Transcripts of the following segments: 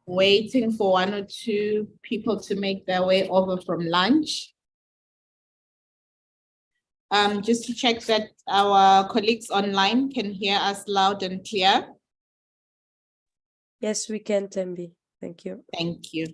Waiting for one or two people to make their way over from lunch. Just to check that our colleagues online can hear us loud and clear. Yes, we can, Thembi. Thank you. Thank you.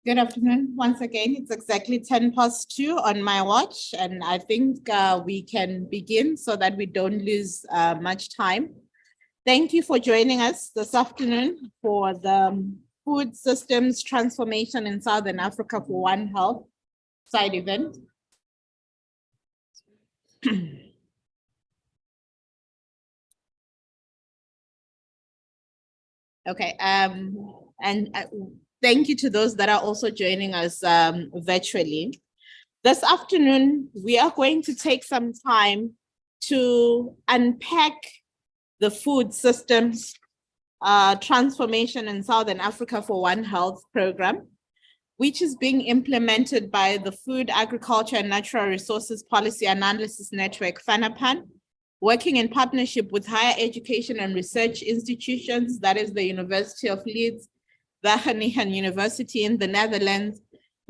Good afternoon. Once again, it's exactly 2:10 on my watch, and I think we can begin so that we don't lose much time. Thank you for joining us this afternoon for the Food Systems Transformation in Southern Africa for One Health side event. Okay, and thank you to those that are also joining us virtually. This afternoon, we are going to take some time to unpack the food systems transformation in Southern Africa for One Health program, which is being implemented by the Food, Agriculture and Natural Resources Policy Analysis Network, FANAPAN, working in partnership with higher education and research institutions, that is the University of Leeds, Wageningen University in the Netherlands,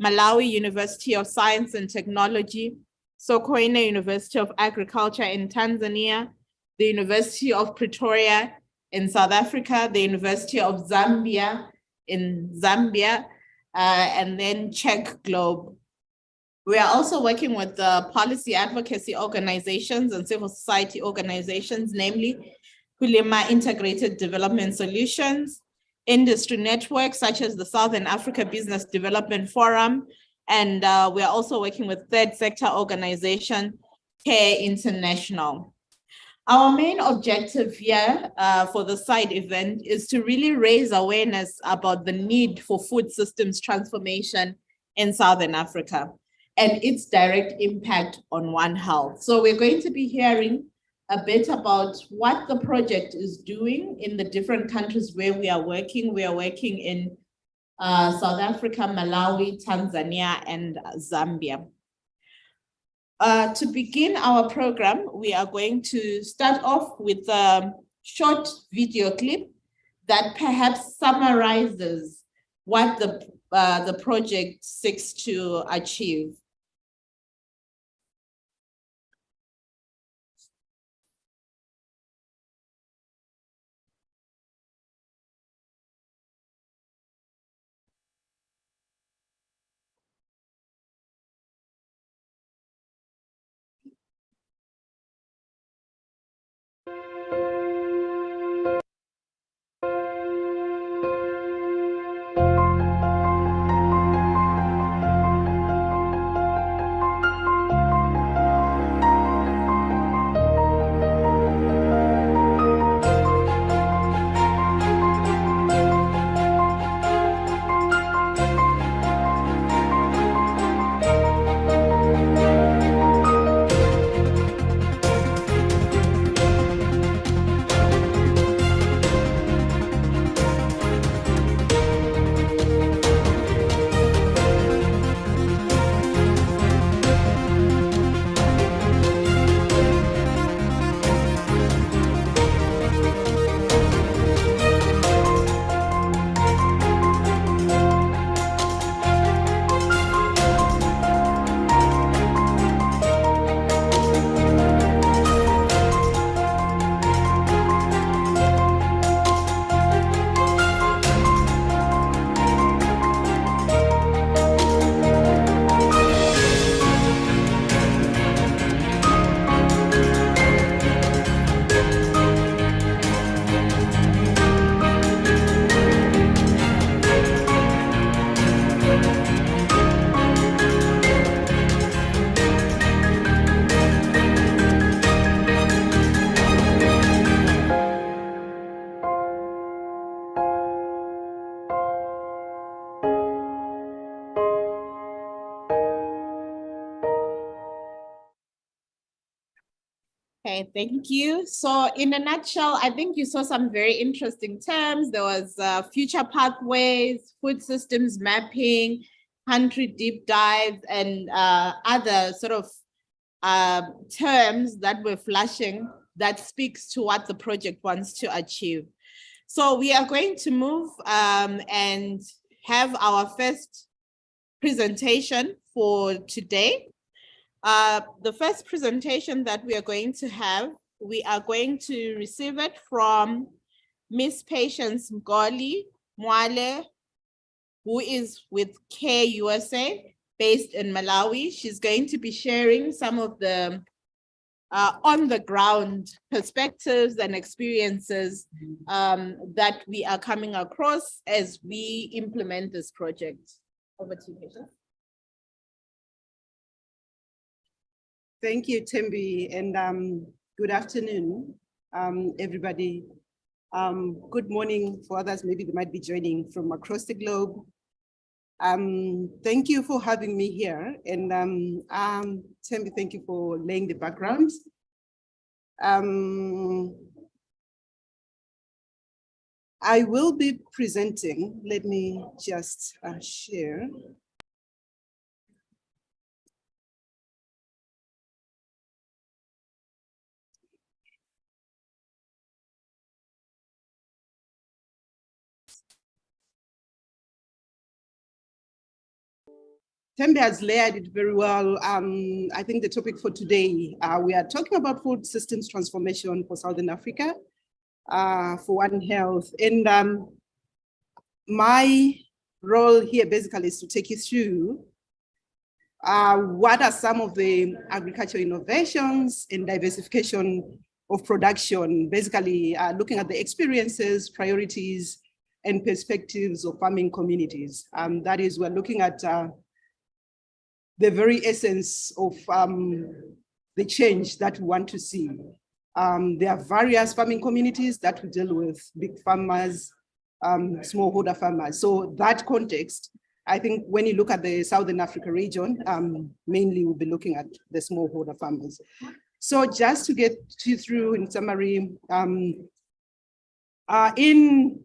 Malawi University of Science and Technology, Sokoine University of Agriculture in Tanzania, the University of Pretoria in South Africa, the University of Zambia in Zambia, and then Czech Globe. We are also working with the policy advocacy organizations and civil society organizations, namely Kulima Integrated Development Solutions, industry networks such as the Southern Africa Business Development Forum, and we are also working with third sector organization, CARE International. Our main objective here for the side event is to really raise awareness about the need for food systems transformation in Southern Africa and its direct impact on One Health. So we're going to be hearing a bit about what the project is doing in the different countries where we are working. We are working in South Africa, Malawi, Tanzania, and Zambia. To begin our program, we are going to start off with a short video clip that perhaps summarizes what the project seeks to achieve. Okay, thank you. So in a nutshell, I think you saw some very interesting terms. There was future pathways, food systems mapping, country deep dives, and other sort of terms that were flashing that speaks to what the project wants to achieve. So we are going to move and have our first presentation for today. The first presentation that we are going to have, we are going to receive it from Miss Patience Mgoli Mwale who is with CARE USA, based in Malawi. She's going to be sharing some of the on-the-ground perspectives and experiences that we are coming across as we implement this project. Over to you, Patience. Thank you, Thembi, and good afternoon, everybody. Good morning for others, maybe they might be joining from across the globe. Thank you for having me here, and Thembi, thank you for laying the background. I will be presenting, let me just share. Thembi has layered it very well. I think the topic for today, we are talking about food systems transformation for Southern Africa, for One Health. And my role here basically is to take you through what are some of the agricultural innovations and diversification of production, basically looking at the experiences, priorities, and perspectives of farming communities. That is, we're looking at the very essence of the change that we want to see. There are various farming communities that we deal with, big farmers, smallholder farmers. So that context, I think when you look at the Southern Africa region, mainly we'll be looking at the smallholder farmers. So just to get you through in summary, in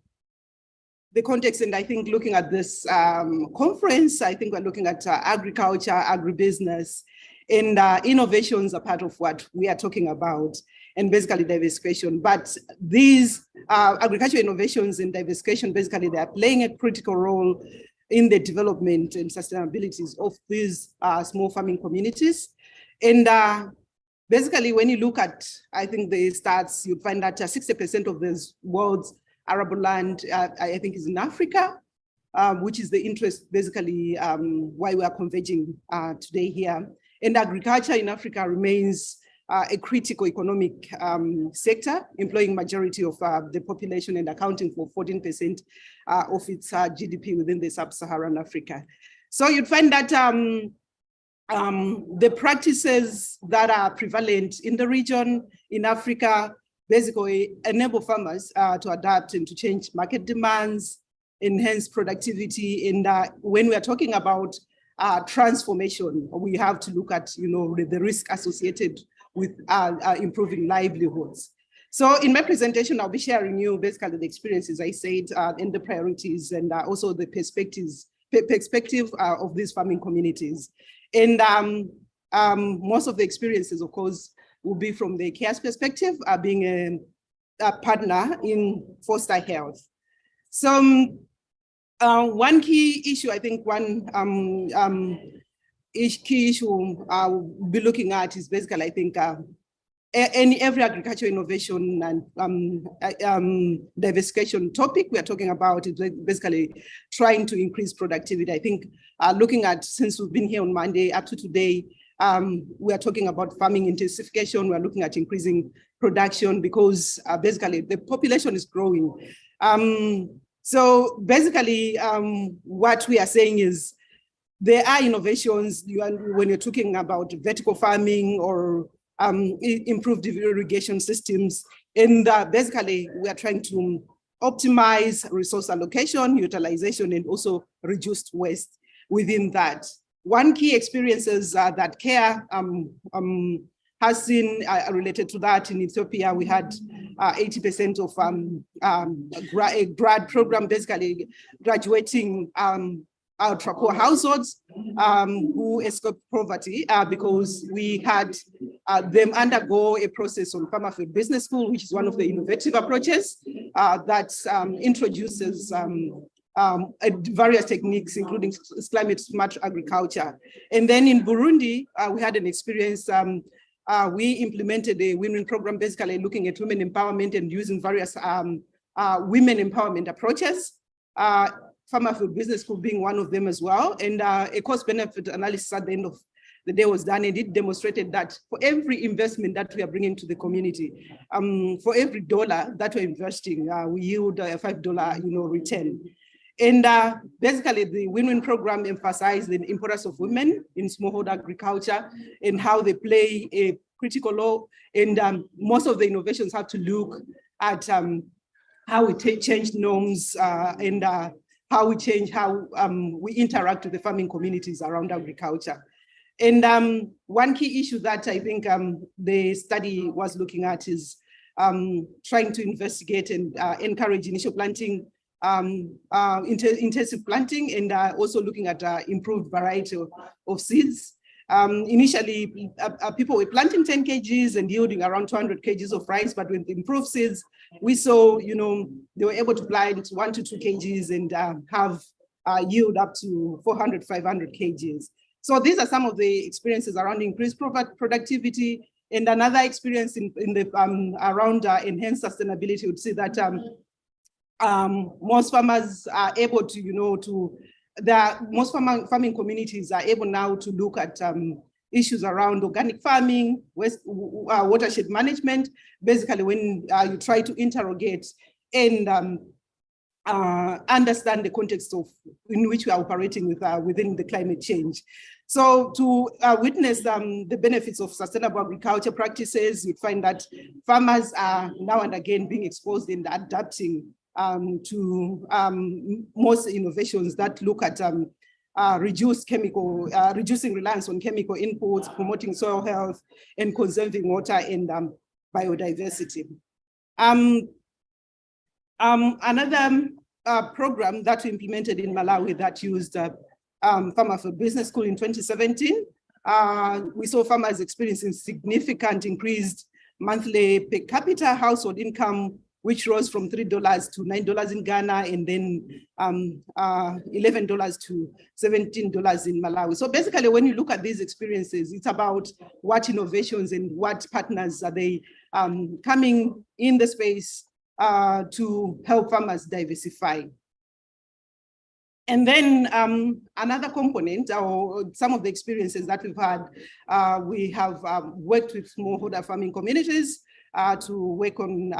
the context, and I think looking at this conference, I think we're looking at agriculture, agribusiness, and innovations are part of what we are talking about, and basically diversification. But these agricultural innovations and diversification, basically they are playing a critical role in the development and sustainability of these small farming communities. And basically when you look at, I think the stats, you find that 60% of the world's arable land, I think, is in Africa, which is the interest, basically, why we are converging today here. And agriculture in Africa remains a critical economic sector, employing majority of the population and accounting for 14% of its GDP within the sub-Saharan Africa. So you'd find that the practices that are prevalent in the region, in Africa, basically enable farmers to adapt and to change market demands, enhance productivity. And when we are talking about transformation, we have to look at, the risk associated with improving livelihoods. So in my presentation, I'll be sharing you basically the experiences I said and the priorities, and also the perspective of these farming communities. And most of the experiences, of course, will be from the CARE's perspective, being a partner in foster health. So one key issue, I think one key issue I'll be looking at is basically, I think, every agricultural innovation and diversification topic we are talking about is basically trying to increase productivity. I think looking at, since we've been here on Monday up to today, we are talking about farming intensification. We're looking at increasing production because basically the population is growing. So basically what we are saying is there are innovations when you're talking about vertical farming or improved irrigation systems. And basically we are trying to optimize resource allocation, utilization, and also reduce waste within that. One key experiences that CARE has seen related to that in Ethiopia, we had 80% of a grad program, basically graduating ultra-poor households who escaped poverty because we had them undergo a process on Farmer Field Business School, which is one of the innovative approaches that introduces various techniques, including climate smart agriculture. And then in Burundi, we had an experience, we implemented a women program, basically looking at women empowerment and using various women empowerment approaches Farmer Field Business School being one of them as well. And a cost benefit analysis at the end of the day was done, and it demonstrated that for every investment that we are bringing to the community, for every dollar that we're investing, we yield a $5, return. And basically, the win-win program emphasized the importance of women in smallholder agriculture and how they play a critical role. And most of the innovations have to look at how we change norms and how we change how we interact with the farming communities around agriculture. And one key issue that I think the study was looking at is trying to investigate and encourage initial planting, intensive planting, and also looking at improved variety of seeds. Initially, people were planting 10 kgs and yielding around 200 kgs of rice, but with improved seeds, we saw, they were able to plant 1 to 2 kgs and have yield up to 400, 500 kgs. So these are some of the experiences around increased productivity. And another experience in the around enhanced sustainability would see that most farmers are able to, most farming communities are able now to look at issues around organic farming, watershed management, basically when you try to interrogate and understand the context of in which we are operating within the climate change. So to witness the benefits of sustainable agriculture practices, you find that farmers are now and again being exposed and adapting to most innovations that look at reducing reliance on chemical inputs, promoting soil health, and conserving water and biodiversity. Another program that we implemented in Malawi that used Farmer Field Business School in 2017, we saw farmers experiencing significant increased monthly per capita household income, which rose from $3 to $9 in Ghana, and then $11 to $17 in Malawi. So basically, when you look at these experiences, it's about what innovations and what partners are they coming in the space to help farmers diversify. And then another component, or some of the experiences that we've had, we have worked with smallholder farming communities to work on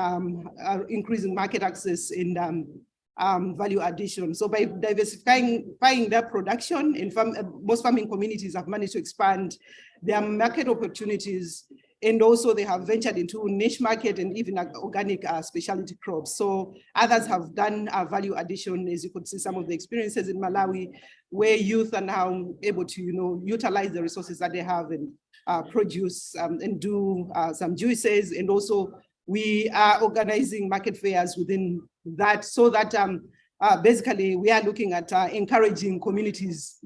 increasing market access and value addition. So by diversifying their production, and most farming communities have managed to expand their market opportunities, and also they have ventured into niche market and even organic specialty crops. So others have done value addition, as you could see some of the experiences in Malawi, where youth are now able to utilize the resources that they have and produce and do some juices. And also we are organizing market fairs within that, so that basically we are looking at encouraging communities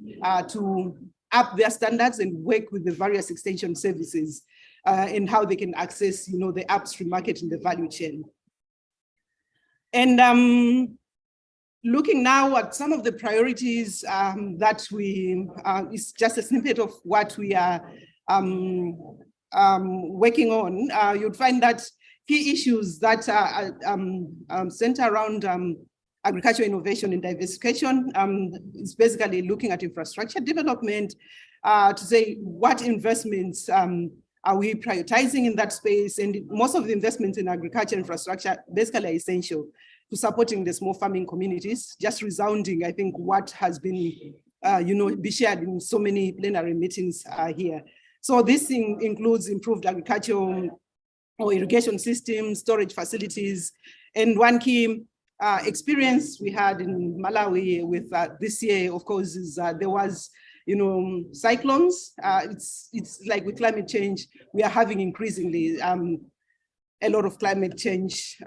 to up their standards and work with the various extension services and how they can access, the upstream market in the value chain. And looking now at some of the priorities that we, is just a snippet of what we are working on. You'd find that key issues that are center around agricultural innovation and diversification is basically looking at infrastructure development to say what investments are we prioritizing in that space. And most of the investments in agriculture infrastructure basically are essential to supporting the small farming communities, just resounding, I think, what has been, be shared in so many plenary meetings here. So this includes improved agricultural or irrigation systems, storage facilities. And one key experience we had in Malawi with this year, of course, is there was, cyclones. It's like with climate change, we are having increasingly a lot of climate change,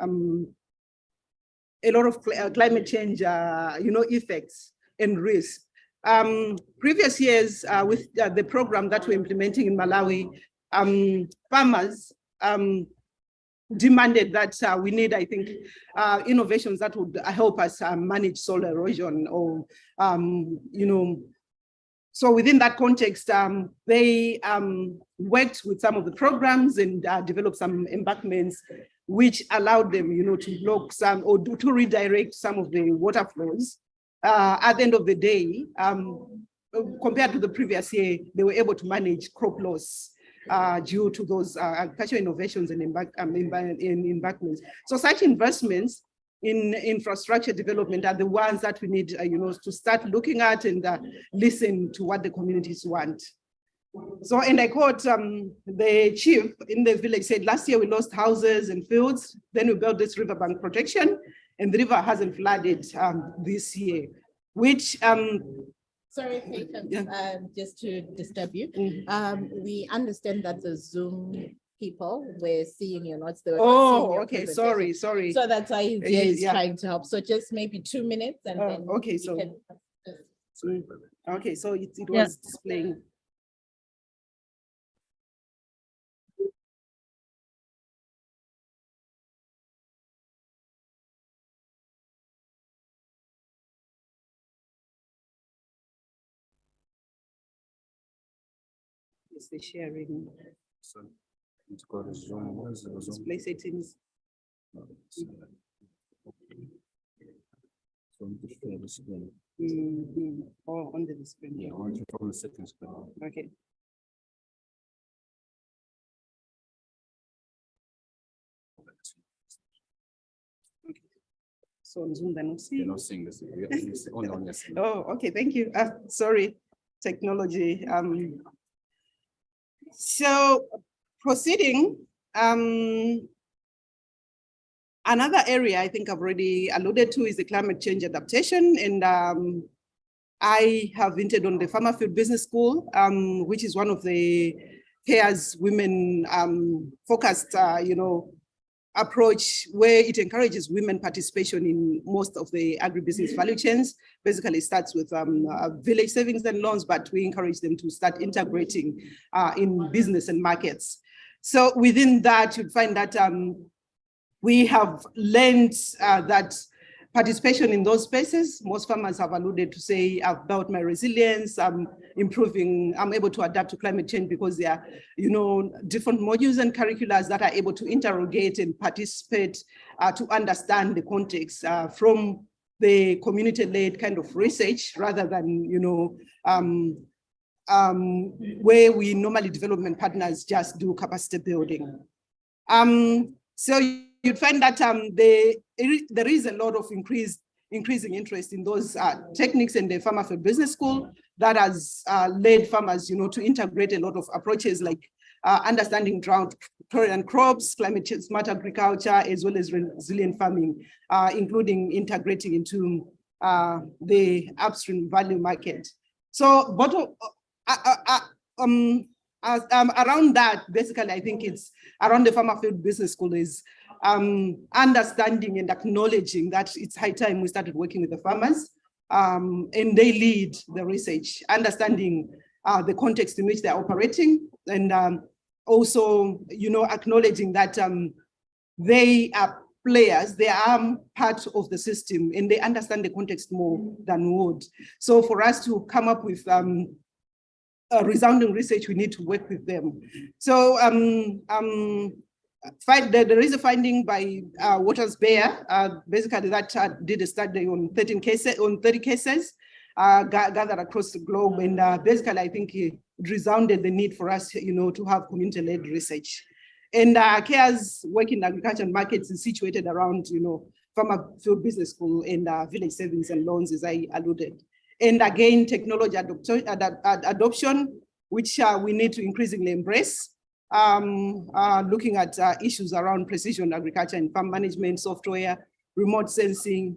effects and risks. Previous years with the program that we're implementing in Malawi, farmers demanded that we need, I think, innovations that would help us manage soil erosion, or, so within that context, they worked with some of the programs and developed some embankments, which allowed them, to block some or to redirect some of the water flows at the end of the day, compared to the previous year, they were able to manage crop loss due to those agricultural innovations and embankments. So such investments in infrastructure development are the ones that we need, to start looking at and listen to what the communities want. So, and I quote the chief in the village said, last year we lost houses and fields, then we built this riverbank protection, and the river hasn't flooded this year, which Sorry, Patience, Yeah. Just to disturb you. Mhm. We understand that the Zoom people were seeing your notes. They were not seeing Oh, your okay, presentation. sorry. So that's why he's Yeah. trying to help. So just maybe 2 minutes and Oh, then. okay, we so- can- Okay, so it Yeah. was displaying. It's the sharing So it's got a Zoom, what is it, a Zoom? display settings. No, it's, So you could share the screen. Oh, under the screen. Yeah, on the second screen. Okay. So on Zoom, they're not You're seeing. not seeing this, we're only on your screen. Oh, okay, thank you. Sorry, technology. So proceeding, another area I think I've already alluded to is the climate change adaptation. And I have entered on the Farmer Field Business School, which is one of the CARE's women focused, approach where it encourages women participation in most of the agribusiness value chains. Basically it starts with village savings and loans, but we encourage them to start integrating in business and markets. So within that, you'd find that we have learned that participation in those spaces, most farmers have alluded to say, I've built my resilience, I'm able to adapt to climate change because there are, different modules and curriculums that are able to interrogate and participate to understand the context from the community-led kind of research rather than, where we normally development partners just do capacity building. So you'd find that there is a lot of increasing interest in those techniques in the Farmer Field Business School that has led farmers, to integrate a lot of approaches like understanding drought tolerant crops, climate change, smart agriculture, as well as resilient farming, including integrating into the upstream value market. So, around that, basically, I think it's around the Farmer Field Business School is understanding and acknowledging that it's high time we started working with the farmers and they lead the research, understanding the context in which they're operating and also, acknowledging that they are players, they are part of the system and they understand the context more than we would. So for us to come up with resounding research, we need to work with them. So there is a finding by Waters Bayer, basically that did a study on 30 cases gathered across the globe, and basically I think it resounded the need for us, to have community-led research. And CARE's work in agriculture and markets is situated around, Farmer Field Business School and village savings and loans, as I alluded. And again, technology adoption, which we need to increasingly embrace. Looking at issues around precision agriculture and farm management software, remote sensing.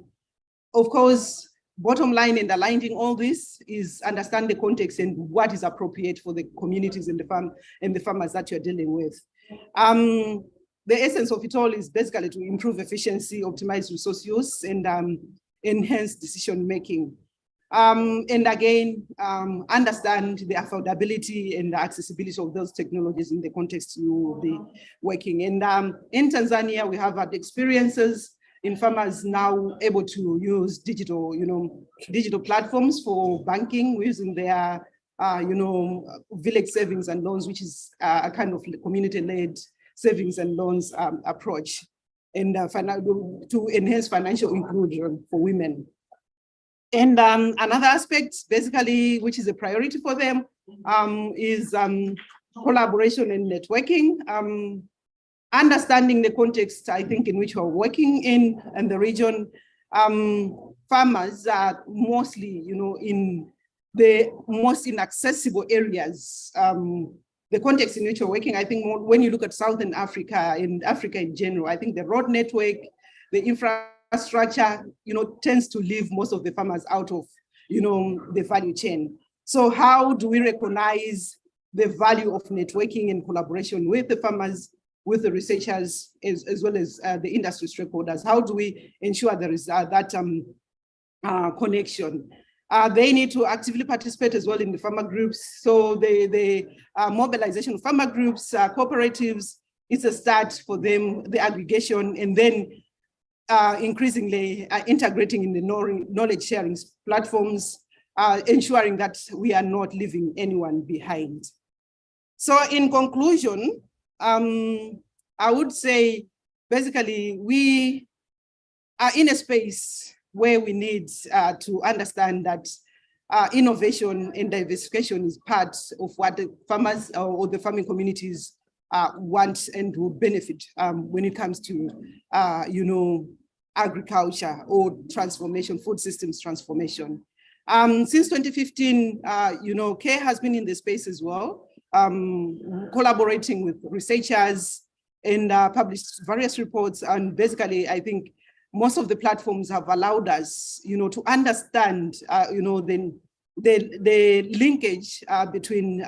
Of course, bottom line in aligning all this is understand the context and what is appropriate for the communities in the farm and the farmers that you're dealing with. The essence of it all is basically to improve efficiency, optimize resource use, and enhance decision making. And again, understand the affordability and the accessibility of those technologies in the context you will be working in. In Tanzania, we have had experiences in farmers now able to use digital platforms for banking using their, village savings and loans, which is a kind of community-led savings and loans approach, and to enhance financial inclusion for women. And another aspect, basically, which is a priority for them, is collaboration and networking. Understanding the context, I think, in which we're working in and the region. Farmers are mostly, in the most inaccessible areas. The context in which we're working, I think, when you look at Southern Africa and Africa in general, I think the road network, the infrastructure, tends to leave most of the farmers out of, the value chain. So how do we recognize the value of networking and collaboration with the farmers, with the researchers, as well as the industry stakeholders? How do we ensure there is that connection? They need to actively participate as well in the farmer groups. So the mobilization of farmer groups, cooperatives, is a start for them, the aggregation, and then increasingly integrating in the knowledge sharing platforms, ensuring that we are not leaving anyone behind. So in conclusion, I would say, basically, we are in a space where we need to understand that innovation and diversification is part of what the farmers or the farming communities want and will benefit when it comes to, agriculture or transformation, food systems transformation. Since 2015, CARE has been in the space as well, collaborating with researchers and published various reports. And basically, I think most of the platforms have allowed us, to understand, the linkage between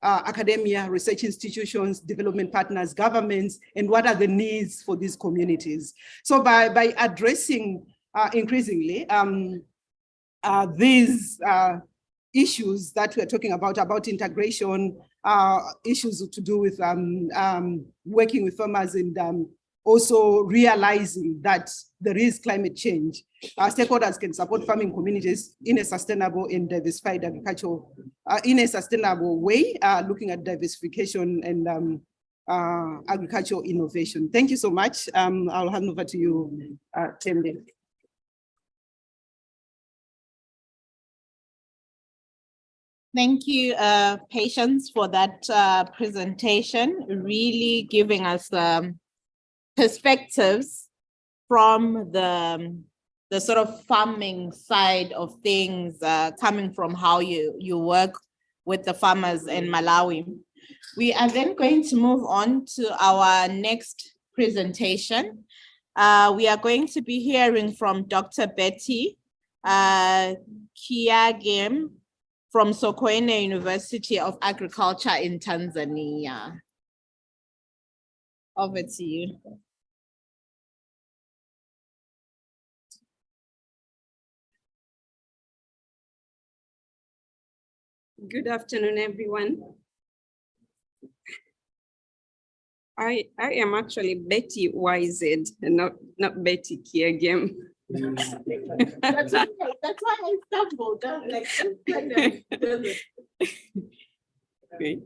academia, research institutions, development partners, governments, and what are the needs for these communities. So by addressing increasingly these issues that we're talking about integration, issues to do with working with farmers and also realizing that there is climate change. Stakeholders can support farming communities in a sustainable and diversified agriculture, in a sustainable way, looking at diversification and agricultural innovation. Thank you so much. I'll hand over to you, Thembi. Thank you, Patience, for that presentation, really giving us perspectives from the sort of farming side of things, coming from how you work with the farmers in Malawi. We are then going to move on to our next presentation. We are going to be hearing from Dr. Betty Kiagem from Sokoine University of Agriculture in Tanzania. Over to you. Good afternoon, everyone. I am actually Betty Wizard, and not Betty Kiagem. That's why I stumbled. Okay.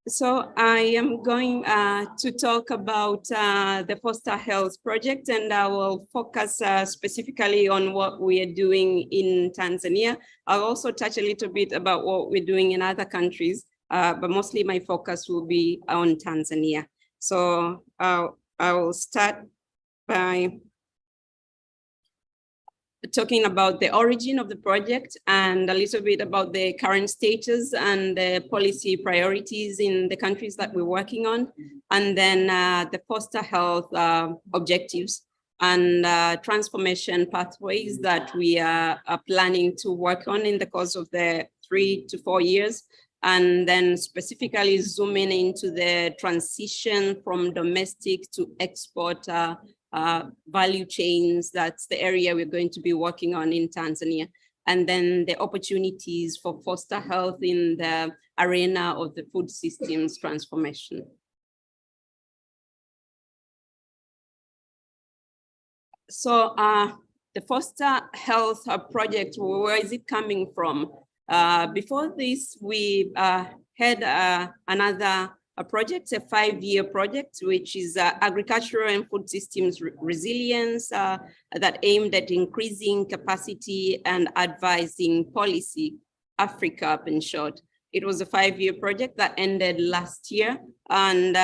So I am going to talk about the Foster Health Project, and I will focus specifically on what we are doing in Tanzania. I'll also touch a little bit about what we're doing in other countries, but mostly my focus will be on Tanzania. So I will start by talking about the origin of the project and a little bit about the current status and the policy priorities in the countries that we're working on, and then the foster health objectives and transformation pathways that we are planning to work on in the course of the 3 to 4 years, and then specifically zooming into the transition from domestic to export value chains. That's the area we're going to be working on in Tanzania. And then the opportunities for foster health in the arena of the food systems transformation. So the foster health project, where is it coming from? Before this, we had another project, a 5-year project, which is agricultural and food systems resilience that aimed at increasing capacity and advising policy, Africa in short. It was a 5-year project that ended last year, and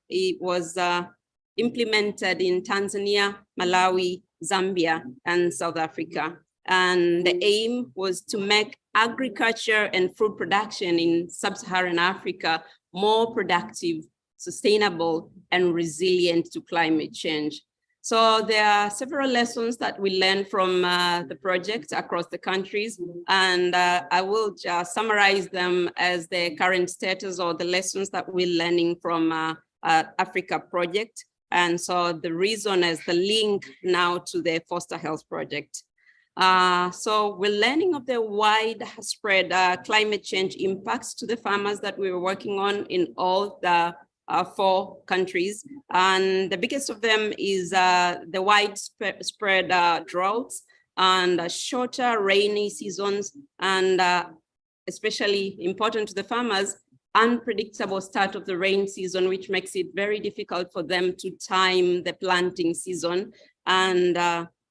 it was implemented in Tanzania, Malawi, Zambia, and South Africa. And the aim was to make agriculture and food production in sub-Saharan Africa more productive, sustainable, and resilient to climate change. So there are several lessons that we learned from the project across the countries, and I will just summarize them as the current status or the lessons that we're learning from Africa project. And so the reason is the link now to the Foster Health project. So we're learning of the widespread climate change impacts to the farmers that we were working on in all the 4 countries. And the biggest of them is the widespread droughts and shorter rainy seasons, and especially important to the farmers, unpredictable start of the rain season, which makes it very difficult for them to time the planting season. And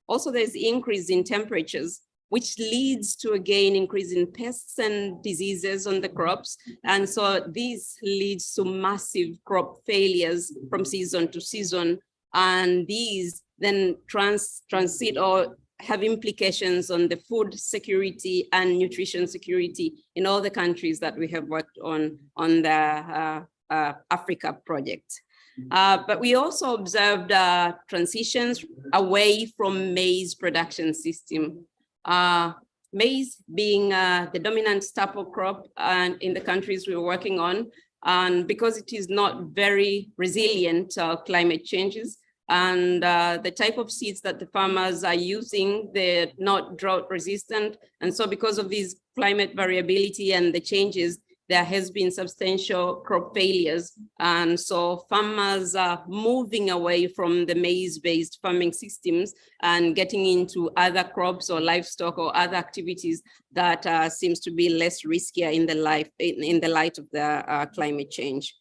also there's increase in temperatures, which leads to again increase in pests and diseases on the crops. And so this leads to massive crop failures from season to season. And these then transit or have implications on the food security and nutrition security in all the countries that we have worked on the Africa project. But we also observed transitions away from maize production system. Maize being the dominant staple crop in the countries we were working on, and because it is not very resilient to climate changes, and the type of seeds that the farmers are using, they're not drought resistant. And so because of these climate variability and the changes, there has been substantial crop failures. And so farmers are moving away from the maize-based farming systems and getting into other crops or livestock or other activities that seems to be less riskier in the light of the climate change.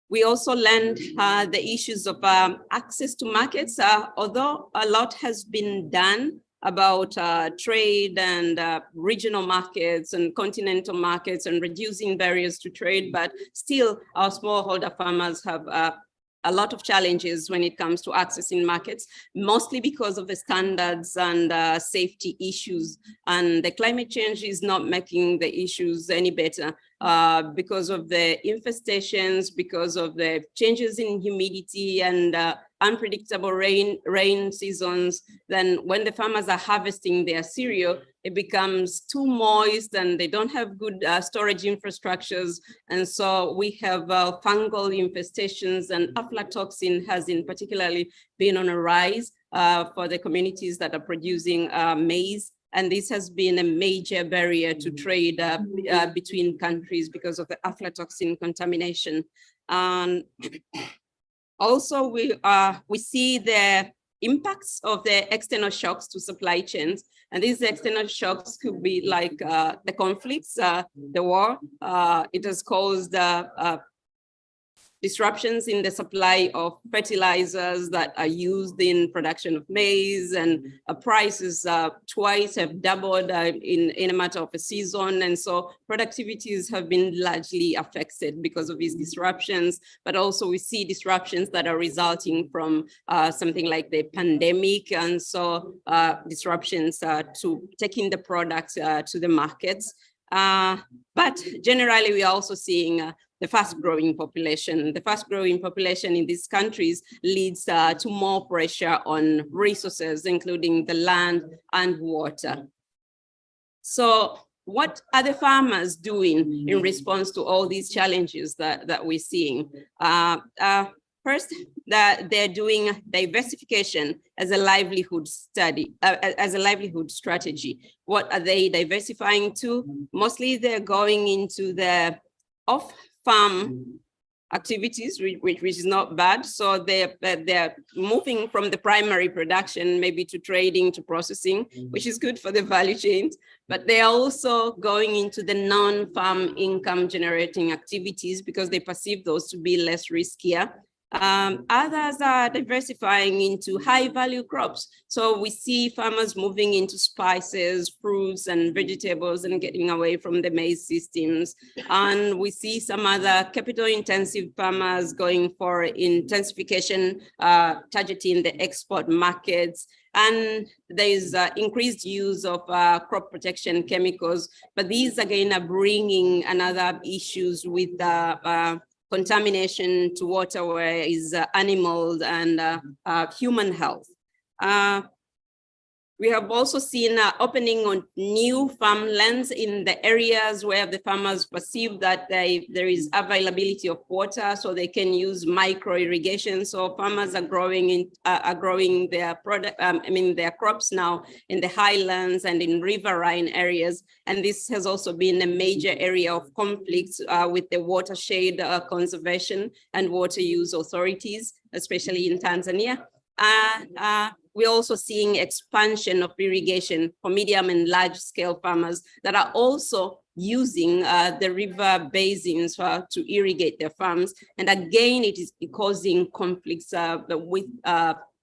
We also learned the issues of access to markets, although a lot has been done about trade and regional markets and continental markets and reducing barriers to trade, but still our smallholder farmers have a lot of challenges when it comes to accessing markets, mostly because of the standards and safety issues. And the climate change is not making the issues any better because of the infestations, because of the changes in humidity and unpredictable rain seasons. Then when the farmers are harvesting their cereal, it becomes too moist and they don't have good storage infrastructures. And so we have fungal infestations, and aflatoxin has particularly been on a rise for the communities that are producing maize. And this has been a major barrier to trade between countries because of the aflatoxin contamination. Also, we see the impacts of the external shocks to supply chains. And these external shocks could be like the conflicts, the war. It has caused disruptions in the supply of fertilizers that are used in production of maize, and prices twice have doubled in a matter of a season. And so productivities have been largely affected because of these disruptions, but also we see disruptions that are resulting from something like the pandemic. And so disruptions to taking the products to the markets. But generally, we are also seeing the fast-growing population. The fast-growing population in these countries leads to more pressure on resources, including the land and water. So what are the farmers doing in response to all these challenges that we're seeing? First, they're doing diversification as a livelihood strategy. What are they diversifying to? Mostly they're going into the off-farm activities, which is not bad. So they're moving from the primary production maybe to trading, to processing, which is good for the value chains. But they are also going into the non-farm income generating activities because they perceive those to be less riskier. Others are diversifying into high value crops. So we see farmers moving into spices, fruits and vegetables and getting away from the maize systems. And we see some other capital intensive farmers going for intensification, targeting the export markets. And there's increased use of crop protection chemicals, but these again are bringing another issues with contamination to waterways, animals, and human health. We have also seen opening on new farmlands in the areas where the farmers perceive that there is availability of water, so they can use micro irrigation. So farmers are growing their product, their crops now in the highlands and in riverine areas. And this has also been a major area of conflict with the watershed conservation and water use authorities, especially in Tanzania. We're also seeing expansion of irrigation for medium and large scale farmers that are also using the river basins to irrigate their farms. And again, it is causing conflicts with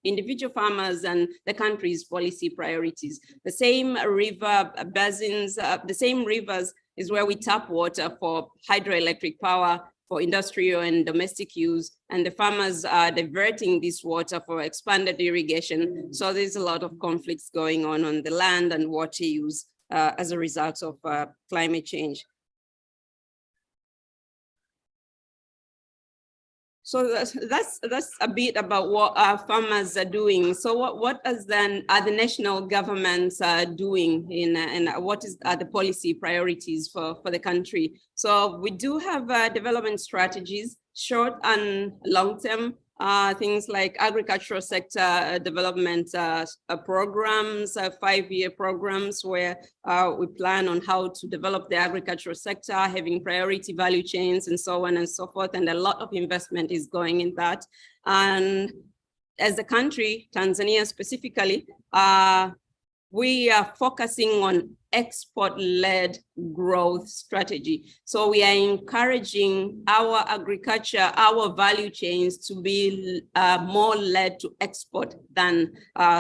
individual farmers and the country's policy priorities. The same river basins, the same rivers is where we tap water for hydroelectric power, for industrial and domestic use, and the farmers are diverting this water for expanded irrigation. So there's a lot of conflicts going on the land and water use as a result of climate change. So that's a bit about what our farmers are doing. So what are the national governments doing and what are the policy priorities for the country? So we do have development strategies, short and long term, things like agricultural sector development programs, 5-year programs where we plan on how to develop the agricultural sector, having priority value chains and so on and so forth. And a lot of investment is going in that. And as a country, Tanzania specifically, we are focusing on export-led growth strategy. So we are encouraging our agriculture, our value chains to be more led to export than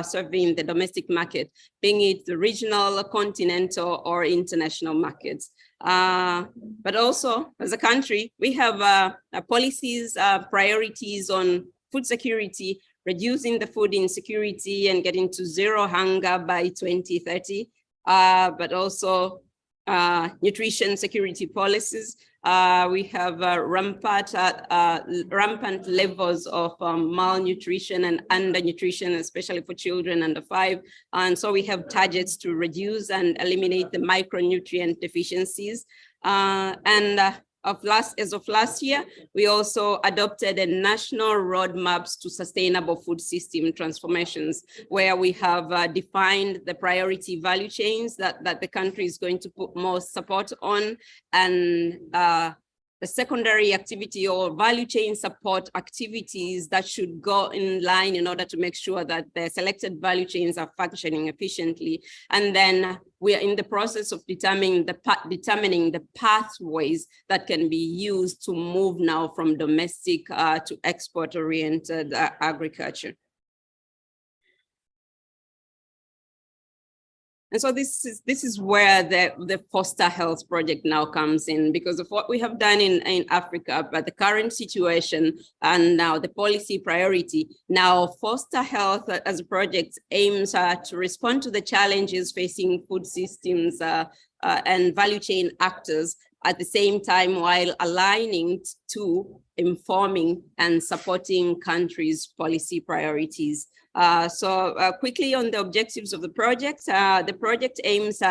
serving the domestic market, being it the regional, continental, or international markets. But also, as a country, we have policies, priorities on food security, reducing the food insecurity and getting to zero hunger by 2030. But also nutrition security policies. We have rampant levels of malnutrition and undernutrition, especially for children under 5. And so we have targets to reduce and eliminate the micronutrient deficiencies. As of last year, we also adopted a national roadmaps to sustainable food system transformations, where we have defined the priority value chains that the country is going to put more support on, and the secondary activity or value chain support activities that should go in line in order to make sure that the selected value chains are functioning efficiently. And then we are in the process of determining the pathways that can be used to move now from domestic to export-oriented agriculture. And so this is where the Foster Health project now comes in, because of what we have done in Africa, but the current situation and now the policy priority. Now Foster Health as a project aims to respond to the challenges facing food systems and value chain actors, at the same time while aligning to informing and supporting countries' policy priorities. Quickly on the objectives of the project aims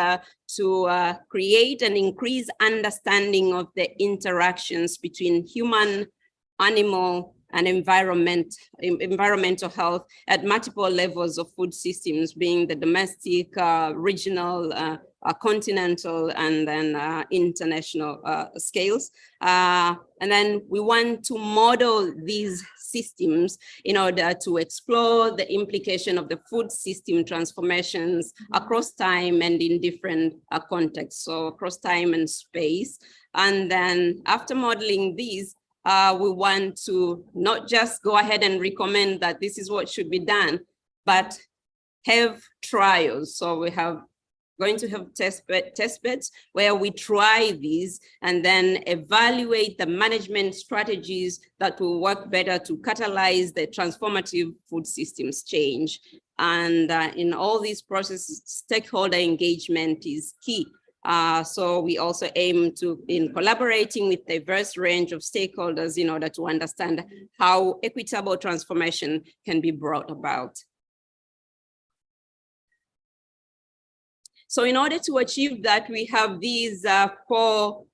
to create and increase understanding of the interactions between human, animal, and environmental health at multiple levels of food systems, being the domestic, regional, continental and then international scales. And then we want to model these systems in order to explore the implication of the food system transformations across time and in different contexts, so across time and space. And then after modeling these, we want to not just go ahead and recommend that this is what should be done, but have trials. So we have going to have test beds where we try these and then evaluate the management strategies that will work better to catalyze the transformative food systems change. And in all these processes, stakeholder engagement is key. So we also aim to, in collaborating with a diverse range of stakeholders in order to understand how equitable transformation can be brought about. So in order to achieve that, we have these 4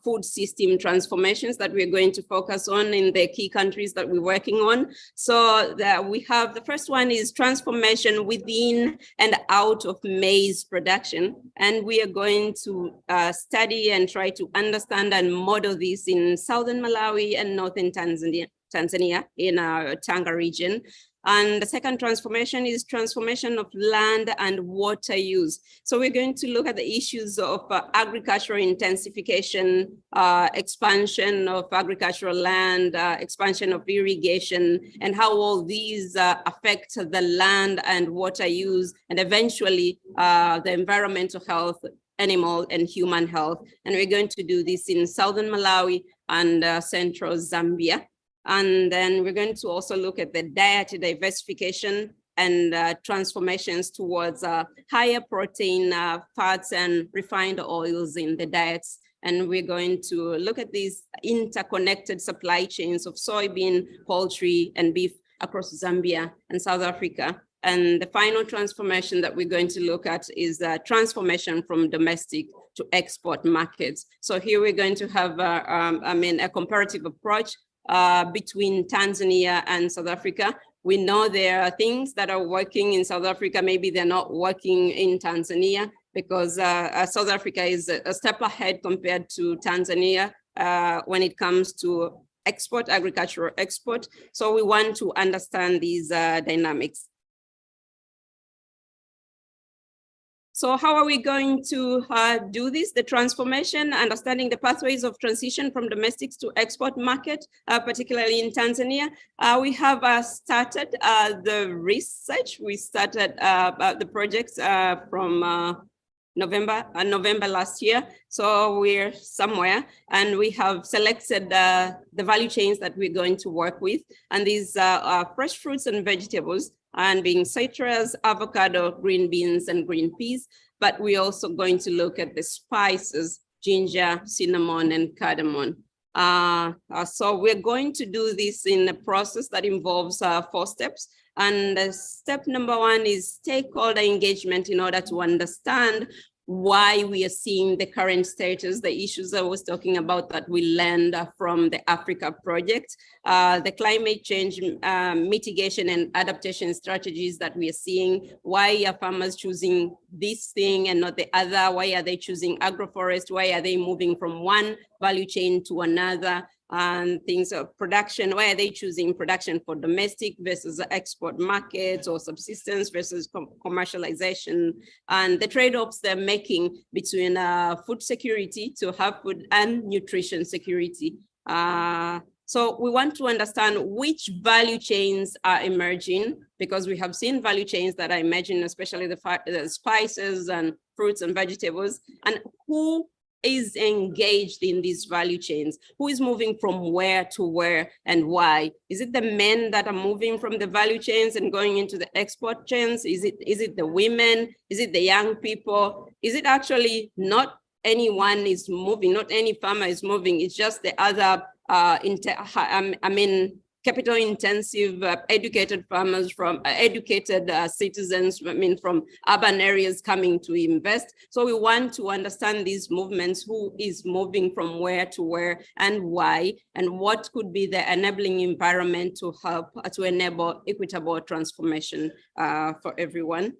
food system transformations that we're going to focus on in the key countries that we're working on. So we have, the first one is transformation within and out of maize production. And we are going to study and try to understand and model this in southern Malawi and northern Tanzania in our Tanga region. And the second transformation is transformation of land and water use. So we're going to look at the issues of agricultural intensification, expansion of agricultural land, expansion of irrigation, and how all these affect the land and water use, and eventually the environmental health, animal and human health. And we're going to do this in southern Malawi and central Zambia. And then we're going to also look at the diet diversification and transformations towards higher protein, fats, and refined oils in the diets. And we're going to look at these interconnected supply chains of soybean, poultry, and beef across Zambia and South Africa. And the final transformation that we're going to look at is transformation from domestic to export markets. So here we're going to have, a comparative approach between Tanzania and South Africa. We know there are things that are working in South Africa, maybe they're not working in Tanzania, because South Africa is a step ahead compared to Tanzania when it comes to export, agricultural export. So we want to understand these dynamics. So how are we going to do this? The transformation, understanding the pathways of transition from domestics to export market, particularly in Tanzania. We have started the research. We started the projects from November last year. So we're somewhere, and we have selected the value chains that we're going to work with. And these are fresh fruits and vegetables, and being citrus, avocado, green beans, and green peas. But we're also going to look at the spices, ginger, cinnamon, and cardamom. So we're going to do this in a process that involves 4 steps. And step number 1 is stakeholder engagement in order to understand why we are seeing the current status, the issues I was talking about that we learned from the Africa project, the climate change mitigation and adaptation strategies that we are seeing. Why are farmers choosing this thing and not the other? Why are they choosing agroforest? Why are they moving from one value chain to another? And things of production, why are they choosing production for domestic versus export markets, or subsistence versus commercialization, and the trade-offs they're making between food security to have food and nutrition security. So we want to understand which value chains are emerging, because we have seen value chains that are emerging, especially the spices and fruits and vegetables, and who is engaged in these value chains, who is moving from where to where and why. Is it the men that are moving from the value chains and going into the export chains? Is it the women? Is it the young people? Is it actually not anyone is moving, not any farmer is moving, it's just the other capital intensive educated farmers from educated citizens, from urban areas coming to invest. So we want to understand these movements, who is moving from where to where and why, and what could be the enabling environment to help to enable equitable transformation for everyone.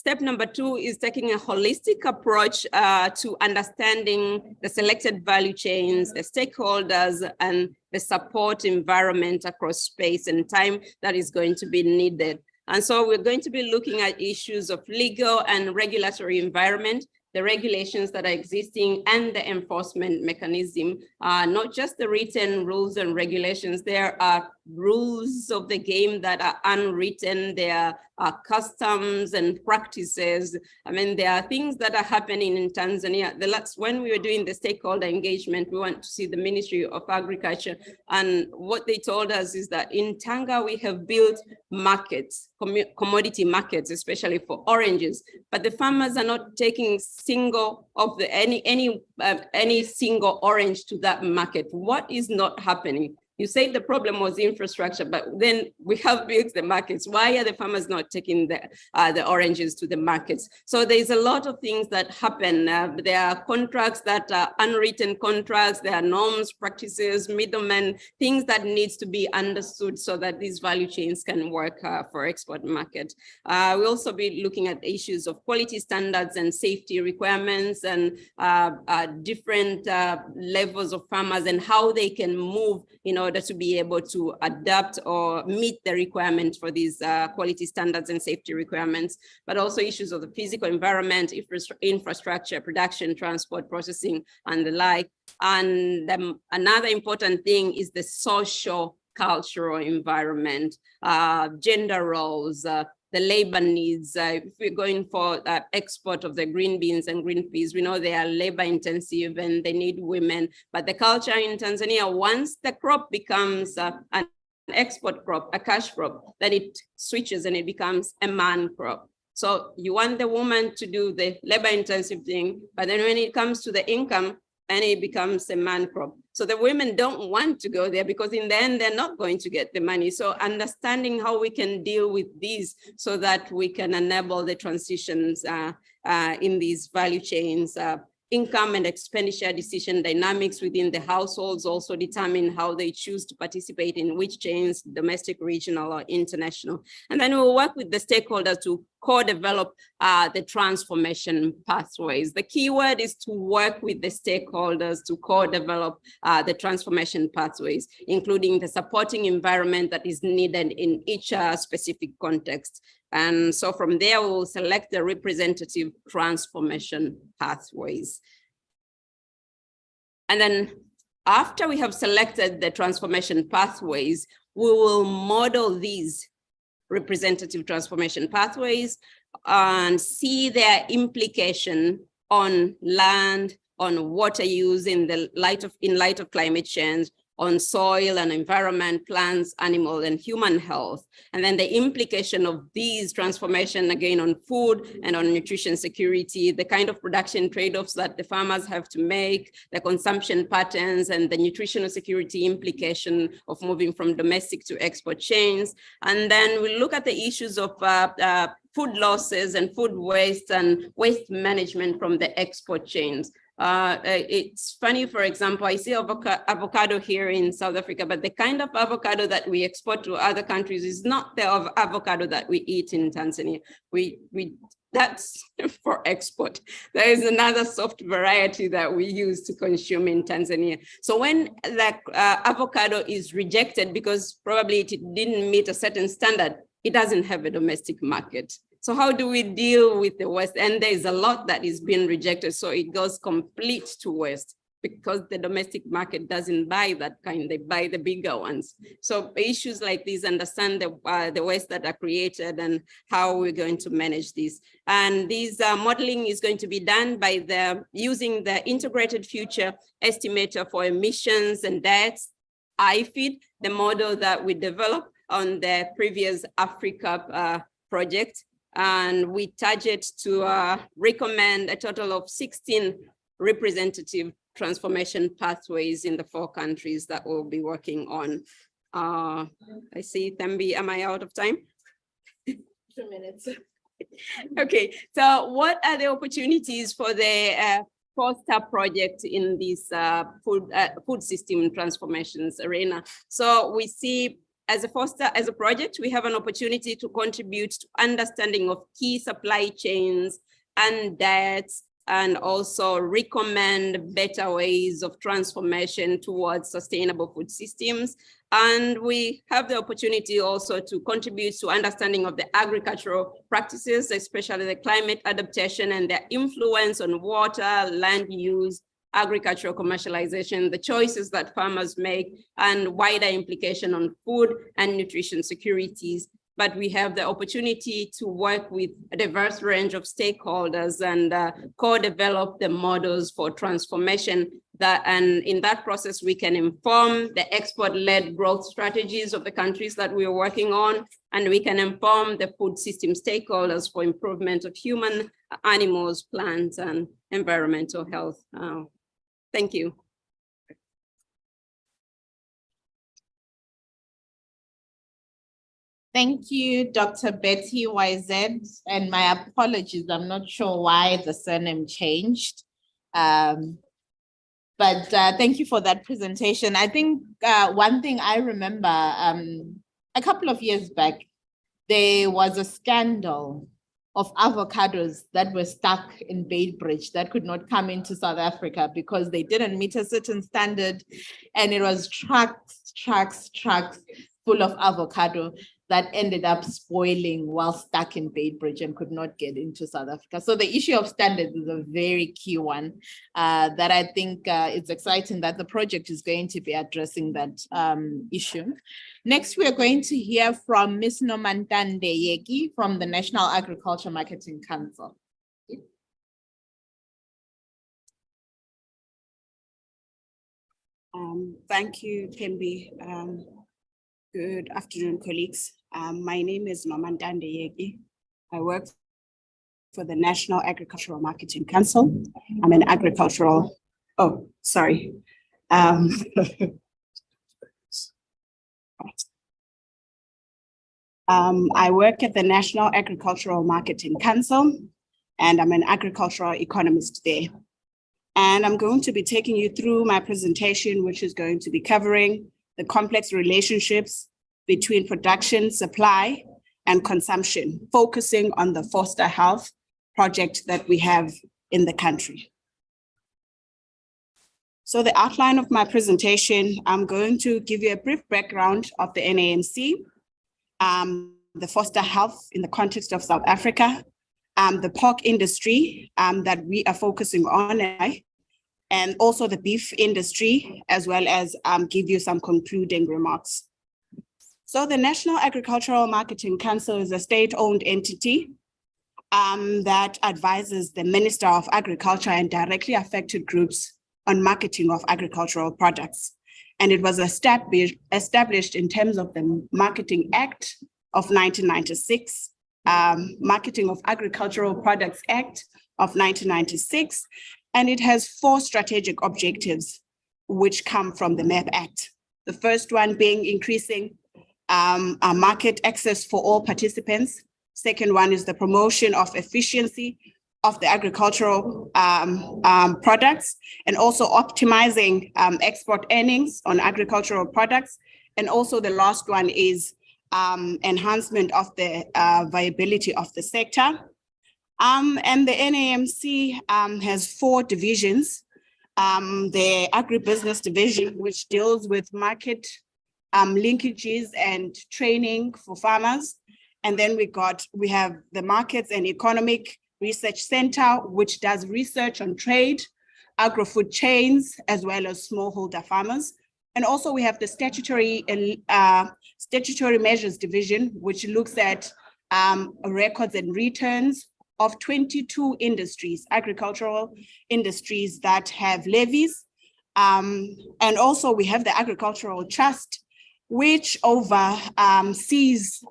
Step number 2 is taking a holistic approach to understanding the selected value chains, the stakeholders, and the support environment across space and time that is going to be needed. And so we're going to be looking at issues of legal and regulatory environment, the regulations that are existing, and the enforcement mechanism, not just the written rules and regulations. There are rules of the game that are unwritten. There are customs and practices. I mean, there are things that are happening in Tanzania. When we were doing the stakeholder engagement, we went to see the Ministry of Agriculture, and what they told us is that in Tanga, we have built markets, commodity markets, especially for oranges, but the farmers are not taking any single orange to that market. What is not happening? You said the problem was infrastructure, but then we have built the markets. Why are the farmers not taking the oranges to the markets? So there's a lot of things that happen. There are contracts that are unwritten contracts. There are norms, practices, middlemen, things that needs to be understood so that these value chains can work for export market. We'll also be looking at issues of quality standards and safety requirements and different levels of farmers and how they can move in order to be able to adapt or meet the requirements for these quality standards and safety requirements, but also issues of the physical environment, infrastructure, production, transport, processing, and the like. And another important thing is the social cultural environment, gender roles, the labor needs. If we're going for export of the green beans and green peas, we know they are labor intensive and they need women. But the culture in Tanzania, once the crop becomes an export crop, a cash crop, then it switches and it becomes a man crop. So you want the woman to do the labor intensive thing, but then when it comes to the income, and it becomes a man crop. So the women don't want to go there because in the end, they're not going to get the money. So understanding how we can deal with these so that we can enable the transitions in these value chains. Income and expenditure decision dynamics within the households also determine how they choose to participate in which chains, domestic, regional, or international. And then we'll work with the stakeholders to co-develop the transformation pathways. The key word is to work with the stakeholders to co-develop the transformation pathways, including the supporting environment that is needed in each specific context. And so from there, we'll select the representative transformation pathways. And then after we have selected the transformation pathways, we will model these representative transformation pathways and see their implication on land, on water use in light of climate change, on soil and environment, plants, animal, and human health. And then the implication of these transformation again on food and on nutrition security, the kind of production trade-offs that the farmers have to make, the consumption patterns, and the nutritional security implication of moving from domestic to export chains. And then we look at the issues of food losses and food waste and waste management from the export chains. It's funny, for example, I see avocado here in South Africa, but the kind of avocado that we export to other countries is not the avocado that we eat in Tanzania. That's for export. There is another soft variety that we use to consume in Tanzania. So when the avocado is rejected because probably it didn't meet a certain standard, it doesn't have a domestic market. So how do we deal with the waste? And there's a lot that is being rejected, so it goes complete to waste because the domestic market doesn't buy that kind, they buy the bigger ones. So issues like these, understand the waste that are created and how we're going to manage this. And this modeling is going to be done by using the Integrated Future Estimator for Emissions and Diets, IFEED, the model that we developed on the previous Africa project. And we target to recommend a total of 16 representative transformation pathways in the 4 countries that we'll be working on. I see, Thembi, am I out of time? 2 minutes. Okay, so what are the opportunities for the Foster project in this food system transformations arena? So we see as a Foster, as a project, we have an opportunity to contribute to understanding of key supply chains and diets, and also recommend better ways of transformation towards sustainable food systems. And we have the opportunity also to contribute to understanding of the agricultural practices, especially the climate adaptation and their influence on water, land use, agricultural commercialization, the choices that farmers make, and wider implication on food and nutrition securities. But we have the opportunity to work with a diverse range of stakeholders and co-develop the models for transformation and in that process, we can inform the export-led growth strategies of the countries that we are working on, and we can inform the food system stakeholders for improvement of human, animals, plants, and environmental health. Thank you. Thank you, Dr. Betty YZ, and my apologies, I'm not sure why the surname changed. But thank you for that presentation. I think one thing I remember a couple of years back, there was a scandal of avocados that were stuck in Beitbridge that could not come into South Africa because they didn't meet a certain standard, and it was trucks full of avocado that ended up spoiling while stuck in Beitbridge and could not get into South Africa. So the issue of standards is a very key one that I think it's exciting that the project is going to be addressing that issue. Next, we are going to hear from Ms. Nomantande Yeki from the National Agriculture Marketing Council. Thank you, Thembi. Good afternoon, colleagues. My name is Nomantande Yeki. I work for the National Agricultural Marketing Council. I'm an agricultural, oh, sorry. I work at the National Agricultural Marketing Council, and I'm an agricultural economist there. And I'm going to be taking you through my presentation, which is going to be covering the complex relationships between production, supply, and consumption, focusing on the Foster Health project that we have in the country. So the outline of my presentation, I'm going to give you a brief background of the NAMC, the Foster Health in the context of South Africa, the pork industry that we are focusing on, and also the beef industry, as well as give you some concluding remarks. So the National Agricultural Marketing Council is a state-owned entity that advises the Minister of Agriculture and directly affected groups on marketing of agricultural products. And it was established in terms of the Marketing Act of 1996, Marketing of Agricultural Products Act of 1996, and it has 4 strategic objectives which come from the MAP Act. The first one being increasing market access for all participants. Second one is the promotion of efficiency of the agricultural products, and also optimizing export earnings on agricultural products. And also the last one is enhancement of the viability of the sector. And the NAMC has 4 divisions. The agribusiness division, which deals with market linkages and training for farmers. And then we have the Markets and Economic Research Center, which does research on trade, agro-food chains, as well as smallholder farmers. And also we have the Statutory Measures Division, which looks at records and returns of 22 industries, agricultural industries that have levies. And also we have the Agricultural Trust, which oversees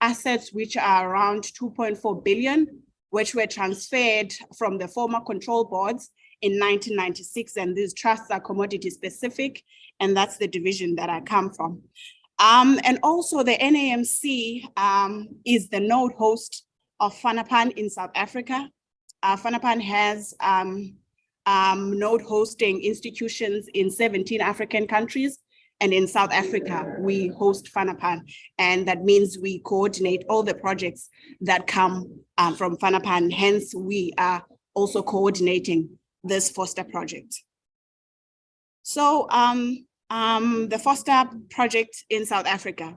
assets which are around 2.4 billion, which were transferred from the former control boards in 1996. And these trusts are commodity specific, and that's the division that I come from. And also the NAMC is the node host of FANAPAN in South Africa. FANAPAN has node hosting institutions in 17 African countries, And in South Africa, we host FANAPAN, and that means we coordinate all the projects that come from FANAPAN. Hence, we are also coordinating this FOSTA project. So the FOSTA project in South Africa.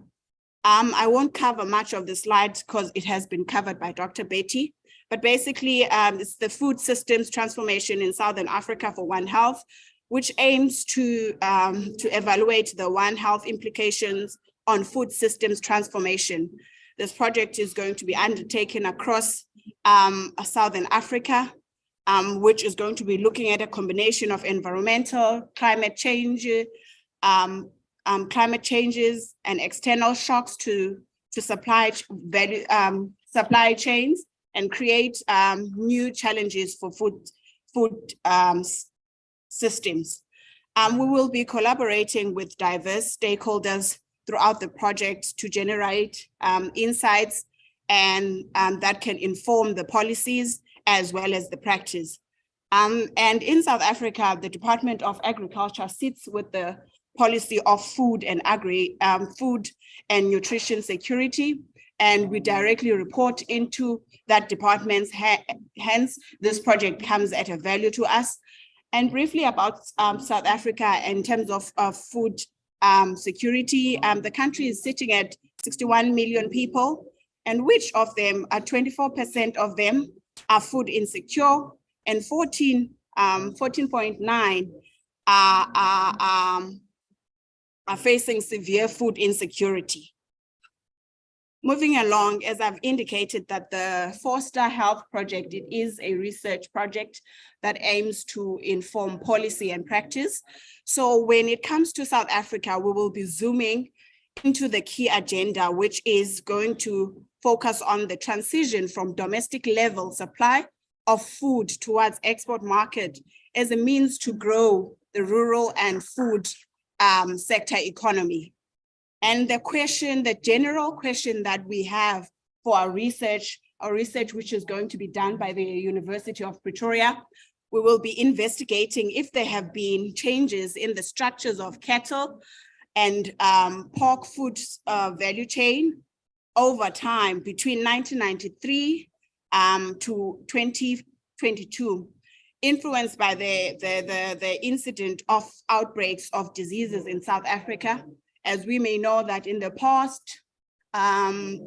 I won't cover much of the slides because it has been covered by Dr. Betty, but basically it's the food systems transformation in Southern Africa for One Health, which aims to evaluate the One Health implications on food systems transformation. This project is going to be undertaken across Southern Africa, which is going to be looking at a combination of environmental, climate change, climate changes and external shocks to supply chains and create new challenges for food systems. We will be collaborating with diverse stakeholders throughout the project to generate insights and that can inform the policies as well as the practice. And in South Africa, the Department of Agriculture sits with the policy of food and nutrition security, and we directly report into that department. Hence, this project comes at a value to us. And briefly about South Africa in terms of food security, the country is sitting at 61 million people, and which of them 24% of them are food insecure, and 14.9 are facing severe food insecurity. Moving along, as I've indicated that the FOSTA Health Project, it is a research project that aims to inform policy and practice. So when it comes to South Africa, we will be zooming into the key agenda, which is going to focus on the transition from domestic level supply of food towards export market as a means to grow the rural and food sector economy. And the general question that we have for our research which is going to be done by the University of Pretoria, we will be investigating if there have been changes in the structures of cattle and pork food value chain over time between 1993 to 2022, influenced by the incident of outbreaks of diseases in South Africa. As we may know that in the past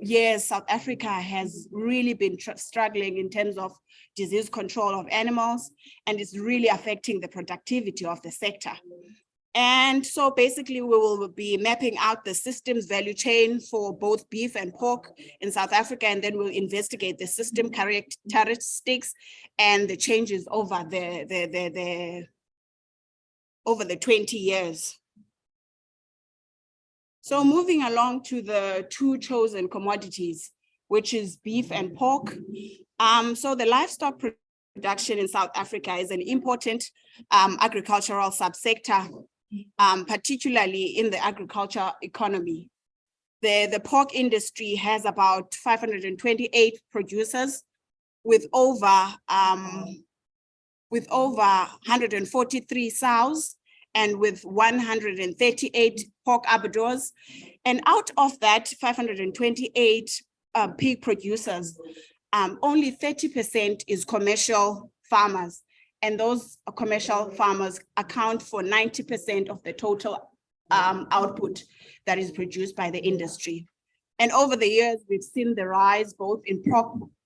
years, South Africa has really been struggling in terms of disease control of animals, and it's really affecting the productivity of the sector. And so basically we will be mapping out the systems value chain for both beef and pork in South Africa, and then we'll investigate the system characteristics and the changes over the 20 years. So moving along to the two chosen commodities, which is beef and pork. So the livestock production in South Africa is an important agricultural subsector, particularly in the agriculture economy. The pork industry has about 528 producers with over 143 sows and with 138 pork abattoirs. And out of that 528 pig producers, only 30% is commercial farmers. And those commercial farmers account for 90% of the total output that is produced by the industry. And over the years, we've seen the rise both in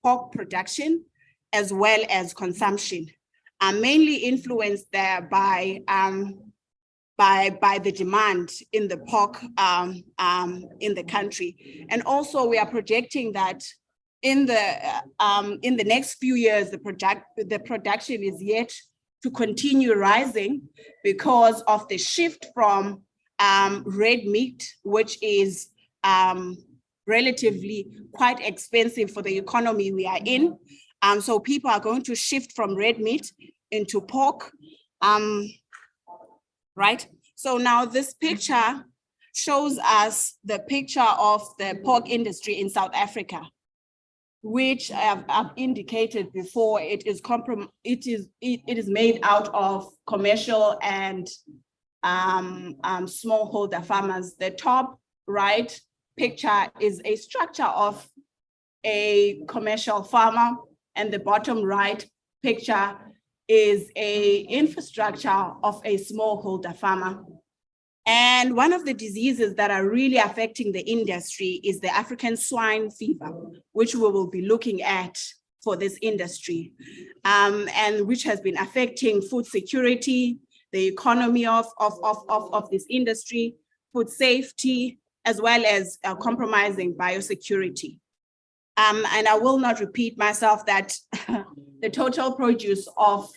pork production as well as consumption, mainly influenced there by the demand in the pork in the country. And also we are projecting that in the next few years, the production is yet to continue rising because of the shift from red meat, which is relatively quite expensive for the economy we are in. So people are going to shift from red meat into pork, right? So now this picture shows us the picture of the pork industry in South Africa, which I've indicated before. It is made out of commercial and smallholder farmers. The top right picture is a structure of a commercial farmer, and the bottom right picture is a infrastructure of a smallholder farmer. And one of the diseases that are really affecting the industry is the African swine fever, which we will be looking at for this industry, and which has been affecting food security, the economy of this industry, food safety, as well as compromising biosecurity. And I will not repeat myself that the total produce of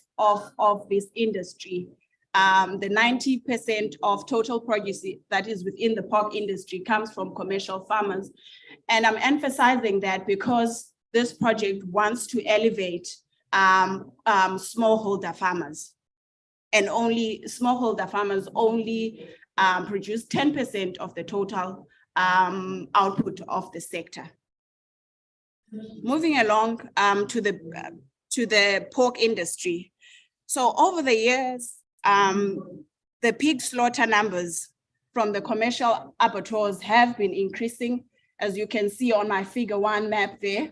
this industry, the 90% of total produce that is within the pork industry comes from commercial farmers. And I'm emphasizing that because this project wants to elevate smallholder farmers, and only smallholder farmers only produce 10% of the total output of the sector. Moving along to the pork industry. So over the years, the pig slaughter numbers from the commercial abattoirs have been increasing, as you can see on my figure 1 map there.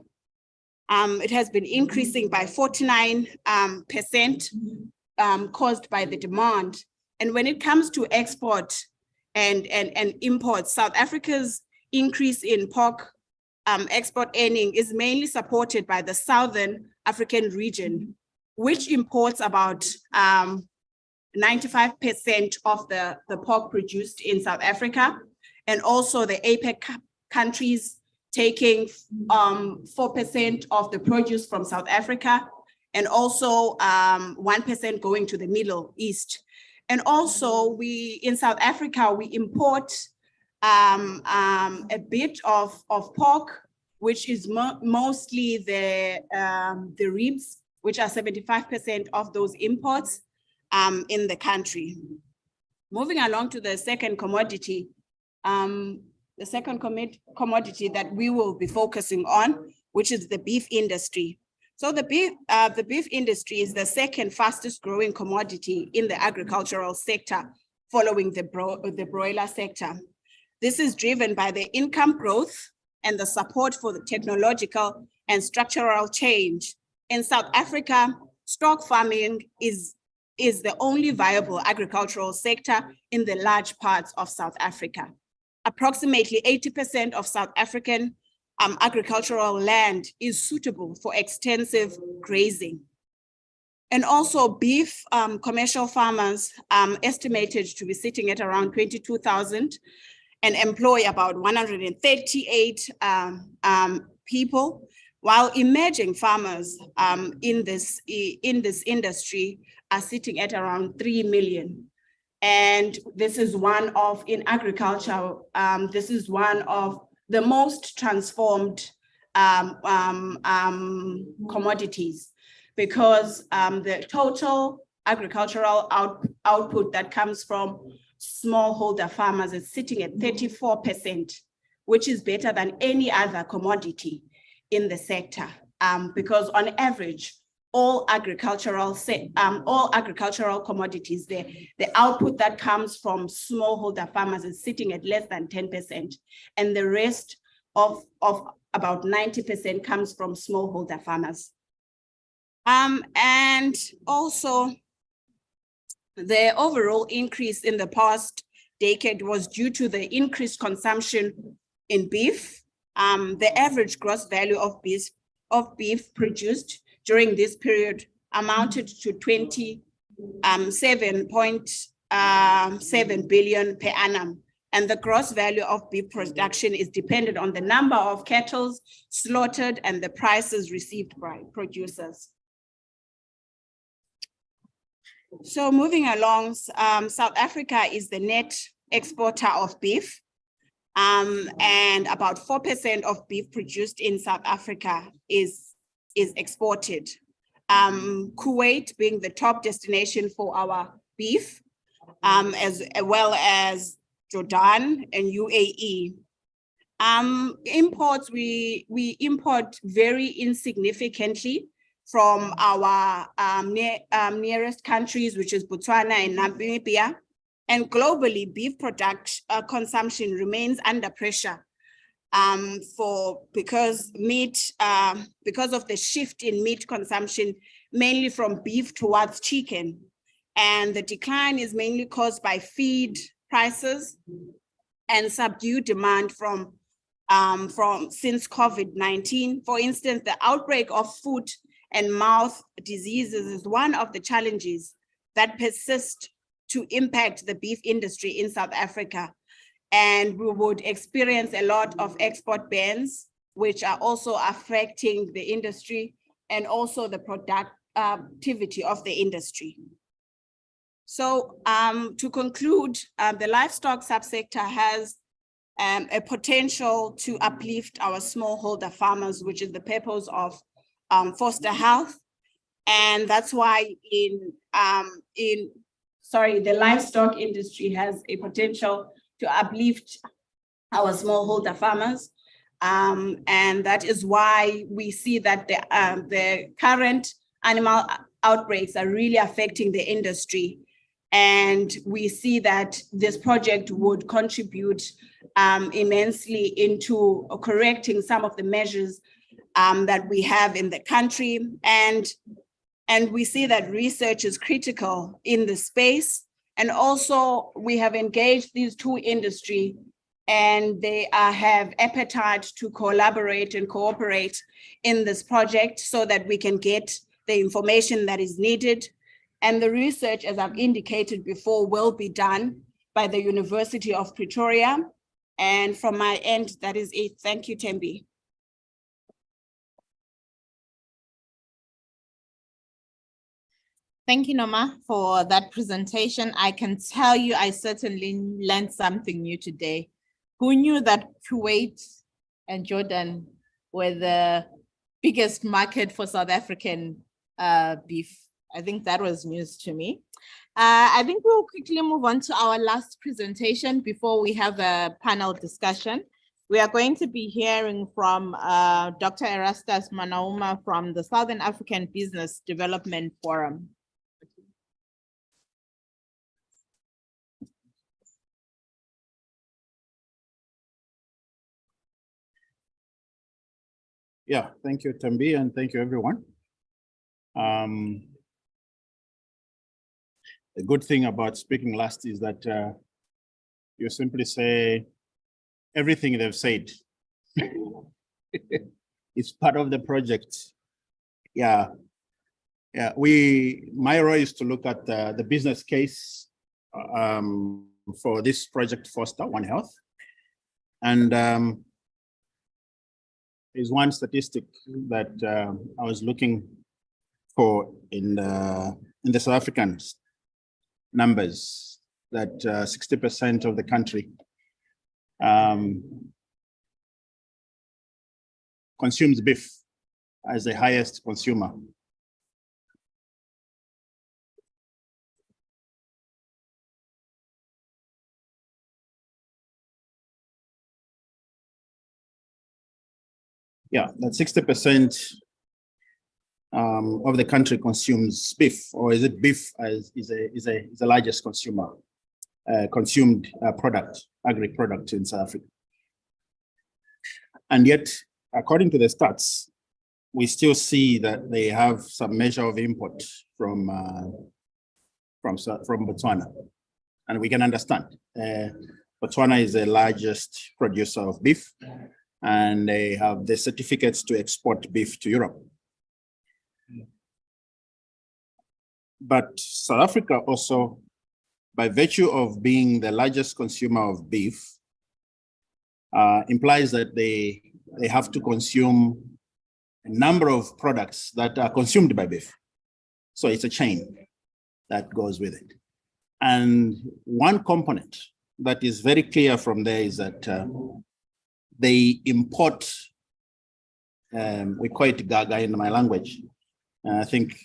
It has been increasing by 49% caused by the demand. And when it comes to export and import, South Africa's increase in pork export earning is mainly supported by the Southern African region, which imports about 95% of the pork produced in South Africa, and also the APEC countries taking 4% of the produce from South Africa, and also 1% going to the Middle East. And also we, in South Africa, we import a bit of pork, which is mostly the ribs, which are 75% of those imports in the country. Moving along to the second commodity, the second commodity that we will be focusing on, which is the beef industry. So the beef industry is the second fastest growing commodity in the agricultural sector, following the broiler sector. This is driven by the income growth and the support for the technological and structural change. In South Africa, stock farming is the only viable agricultural sector in the large parts of South Africa. Approximately 80% of South African agricultural land is suitable for extensive grazing. And also beef commercial farmers estimated to be sitting at around 22,000 and employ about 138 people, while emerging farmers in this industry are sitting at around 3 million. And this is one of, in agriculture, this is one of the most transformed commodities, because the total agricultural output that comes from smallholder farmers is sitting at 34%, which is better than any other commodity in the sector, because on average, all agricultural commodities, the output that comes from smallholder farmers is sitting at less than 10%, and the rest of about 90% comes from smallholder farmers. And also, the overall increase in the past decade was due to the increased consumption in beef. The average gross value of beef produced during this period amounted to 27.7 billion per annum. And the gross value of beef production is dependent on the number of cattle slaughtered and the prices received by producers. So moving along, South Africa is the net exporter of beef, and about 4% of beef produced in South Africa is exported. Kuwait being the top destination for our beef, as well as Jordan and UAE. Imports, we import very insignificantly from our nearest countries, which is Botswana and Namibia. And globally, beef consumption remains under pressure because of the shift in meat consumption, mainly from beef towards chicken. And the decline is mainly caused by feed prices and subdued demand from since COVID-19. For instance, the outbreak of foot and mouth diseases is one of the challenges that persist to impact the beef industry in South Africa. And we would experience a lot of export bans, which are also affecting the industry and also the productivity of the industry. So to conclude, the livestock subsector has a potential to uplift our smallholder farmers, which is the purpose of Foster Health. And that's why the livestock industry has a potential to uplift our smallholder farmers. And that is why we see that the current animal outbreaks are really affecting the industry. And we see that this project would contribute immensely into correcting some of the measures that we have in the country. And we see that research is critical in the space. And also we have engaged these two industries, and they have appetite to collaborate and cooperate in this project so that we can get the information that is needed. And the research, as I've indicated before, will be done by the University of Pretoria. And from my end, that is it. Thank you, Thembi. Thank you, Noma, for that presentation. I can tell you, I certainly learned something new today. Who knew that Kuwait and Jordan were the biggest market for South African beef? I think that was news to me. I think we'll quickly move on to our last presentation before we have a panel discussion. We are going to be hearing from Dr. Erastus Manauma from the Southern African Business Development Forum. Yeah, thank you, Thembi, and thank you, everyone. The good thing about speaking last is that you simply say everything they've said. It's part of the project. Yeah, my role is to look at the business case for this project, Foster One Health. And is one statistic that I was looking for in the South African numbers, that 60% of the country consumes beef as the highest consumer. Yeah, that 60% of the country consumes beef, or is it beef is the largest consumer consumed product, agri product in South Africa. And yet, according to the stats, we still see that they have some measure of import from Botswana, and we can understand. Botswana is the largest producer of beef, and they have the certificates to export beef to Europe. But South Africa also, by virtue of being the largest consumer of beef, implies that they have to consume a number of products that are consumed by beef. So it's a chain that goes with it. And one component that is very clear from there is that they import, we call it gaga in my language. I think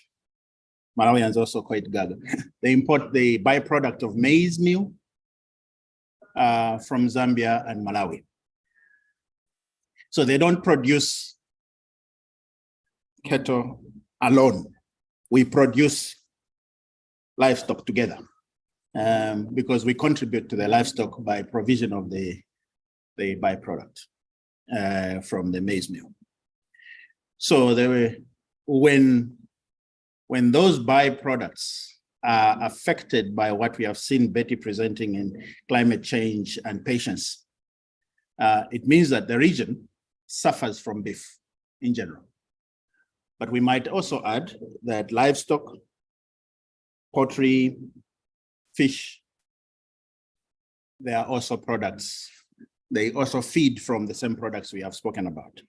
Malawians also call it gaga. They import the byproduct of maize meal from Zambia and Malawi. So they don't produce cattle alone. We produce livestock together. because we contribute to the livestock by provision of the byproduct from the maize meal. So there were, when those byproducts are affected by what we have seen Betty presenting in climate change and patience, it means that the region suffers from beef in general. But we might also add that livestock, poultry, fish, they are also products. They also feed from the same products we have spoken about.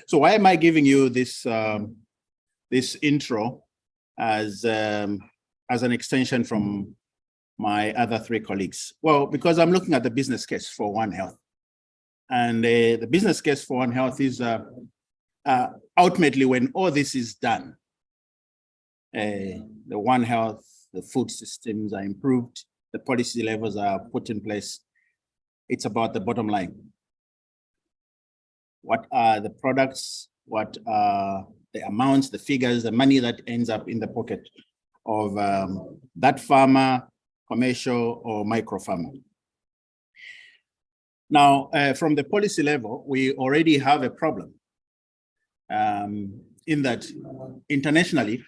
So why am I giving you this this intro as an extension from my other three colleagues? Well, because I'm looking at the business case for One Health. And the business case for One Health is ultimately, when all this is done, the One Health, the food systems are improved, the policy levels are put in place. It's about the bottom line. What are the products? What are the amounts, the figures, the money that ends up in the pocket of that farmer, commercial or micro farmer? Now, from the policy level, we already have a problem in that internationally,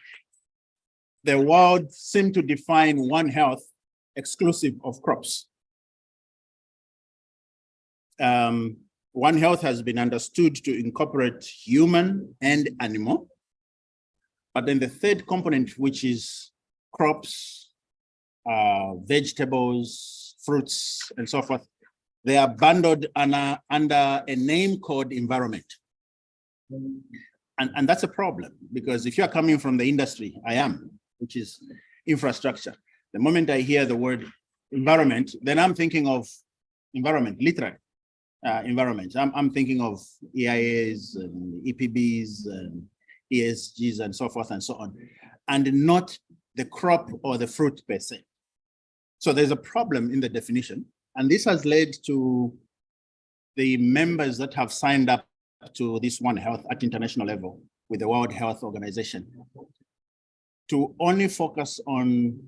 the world seemed to define One Health exclusive of crops. One Health has been understood to incorporate human and animal. But then the third component, which is crops, vegetables, fruits, and so forth, they are bundled under a name called environment. And that's a problem, because if you're coming from the industry, I am, which is infrastructure. The moment I hear the word environment, then I'm thinking of environment, literally. Environment. I'm thinking of EIAs and EPBs and ESGs and so forth and so on, and not the crop or the fruit per se. So there's a problem in the definition, and this has led to the members that have signed up to this One Health at international level with the World Health Organization to only focus on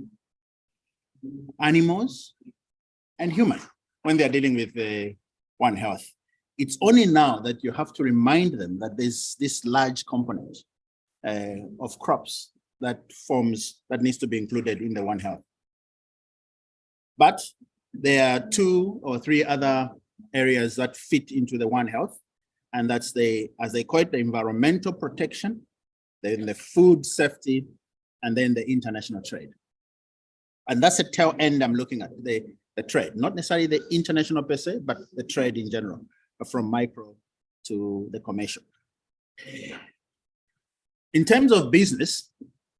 animals and human when they're dealing with the One Health. It's only now that you have to remind them that there's this large component of crops that needs to be included in the One Health. But there are 2 or 3 other areas that fit into the One Health, and that's as they call it, the environmental protection, then the food safety, and then the international trade. And that's the tail end I'm looking at, the trade, not necessarily the international per se, but the trade in general, from micro to the commercial. In terms of business,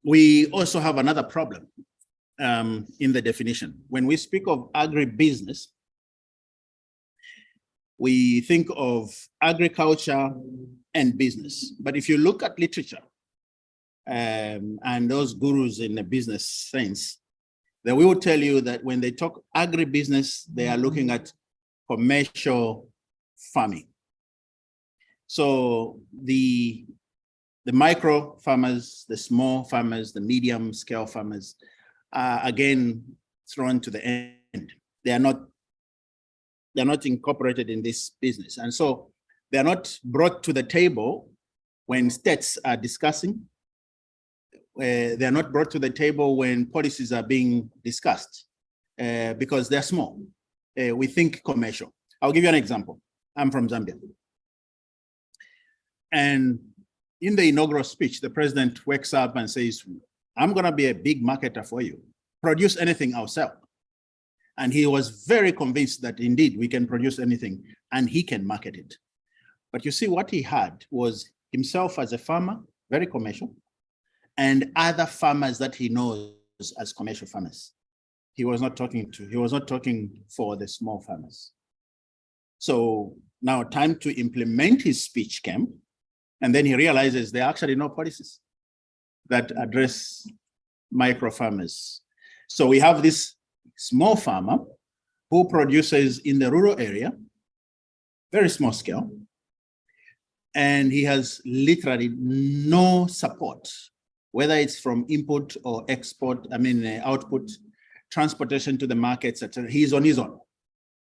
we also have another problem in the definition. When we speak of agribusiness, we think of agriculture and business. But if you look at literature and those gurus in the business sense, they will tell you that when they talk agribusiness, they are looking at commercial farming. So the micro farmers, the small farmers, the medium scale farmers are again thrown to the end. They're not incorporated in this business. And so they're not brought to the table when states are discussing. They're not brought to the table when policies are being discussed because they're small. We think commercial. I'll give you an example. I'm from Zambia. And in the inaugural speech, the president wakes up and says, I'm going to be a big marketer for you. Produce anything, I'll sell. And he was very convinced that indeed we can produce anything and he can market it. But you see, what he had was himself as a farmer, very commercial, and other farmers that he knows as commercial farmers. He was not talking for the small farmers. So now time to implement his speech came, and then he realizes there are actually no policies that address micro farmers. So we have this small farmer who produces in the rural area, very small scale, and he has literally no support, whether it's from input or output, transportation to the markets, etc. He's on his own.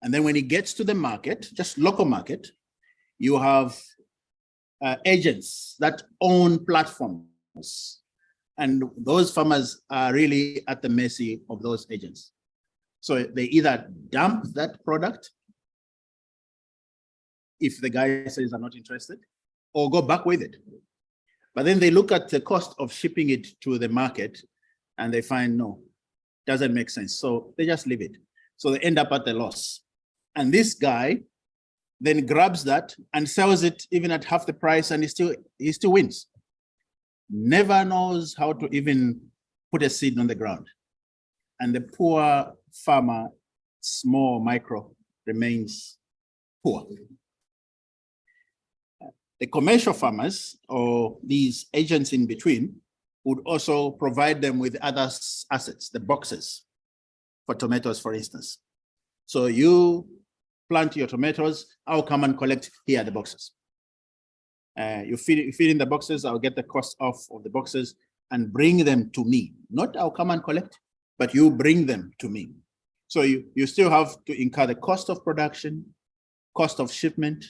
And then when he gets to the market, just local market, you have agents that own platforms. And those farmers are really at the mercy of those agents. So they either dump that product if the guy says I'm not interested, or go back with it. But then they look at the cost of shipping it to the market and they find no, doesn't make sense. So they just leave it. So they end up at a loss. And this guy then grabs that and sells it even at half the price, and he still wins. Never knows how to even put a seed on the ground. And the poor farmer, small micro, remains poor. The commercial farmers, or these agents in between, would also provide them with other assets, the boxes for tomatoes, for instance. So you plant your tomatoes, I'll come and collect here the boxes. You feed in the boxes, I'll get the cost off of the boxes and bring them to me. Not I'll come and collect, but you bring them to me. So you still have to incur the cost of production, cost of shipment,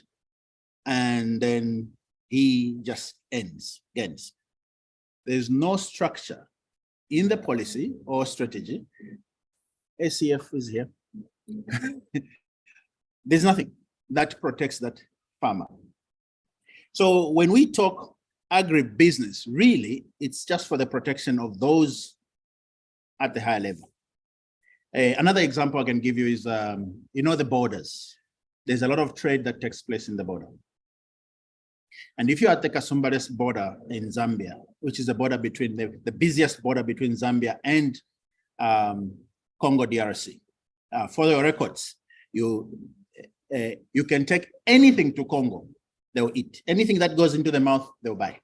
and then he just gains. There's no structure in the policy or strategy. ACF is here. There's nothing that protects that farmer. So when we talk agribusiness, really, it's just for the protection of those at the higher level. Another example I can give you is, the borders. There's a lot of trade that takes place in the border. And if you're at the Kasumbalesa border in Zambia, which is the border between the busiest border between Zambia and Congo DRC, for your records, you can take anything to Congo, they'll eat. Anything that goes into the mouth, they'll buy.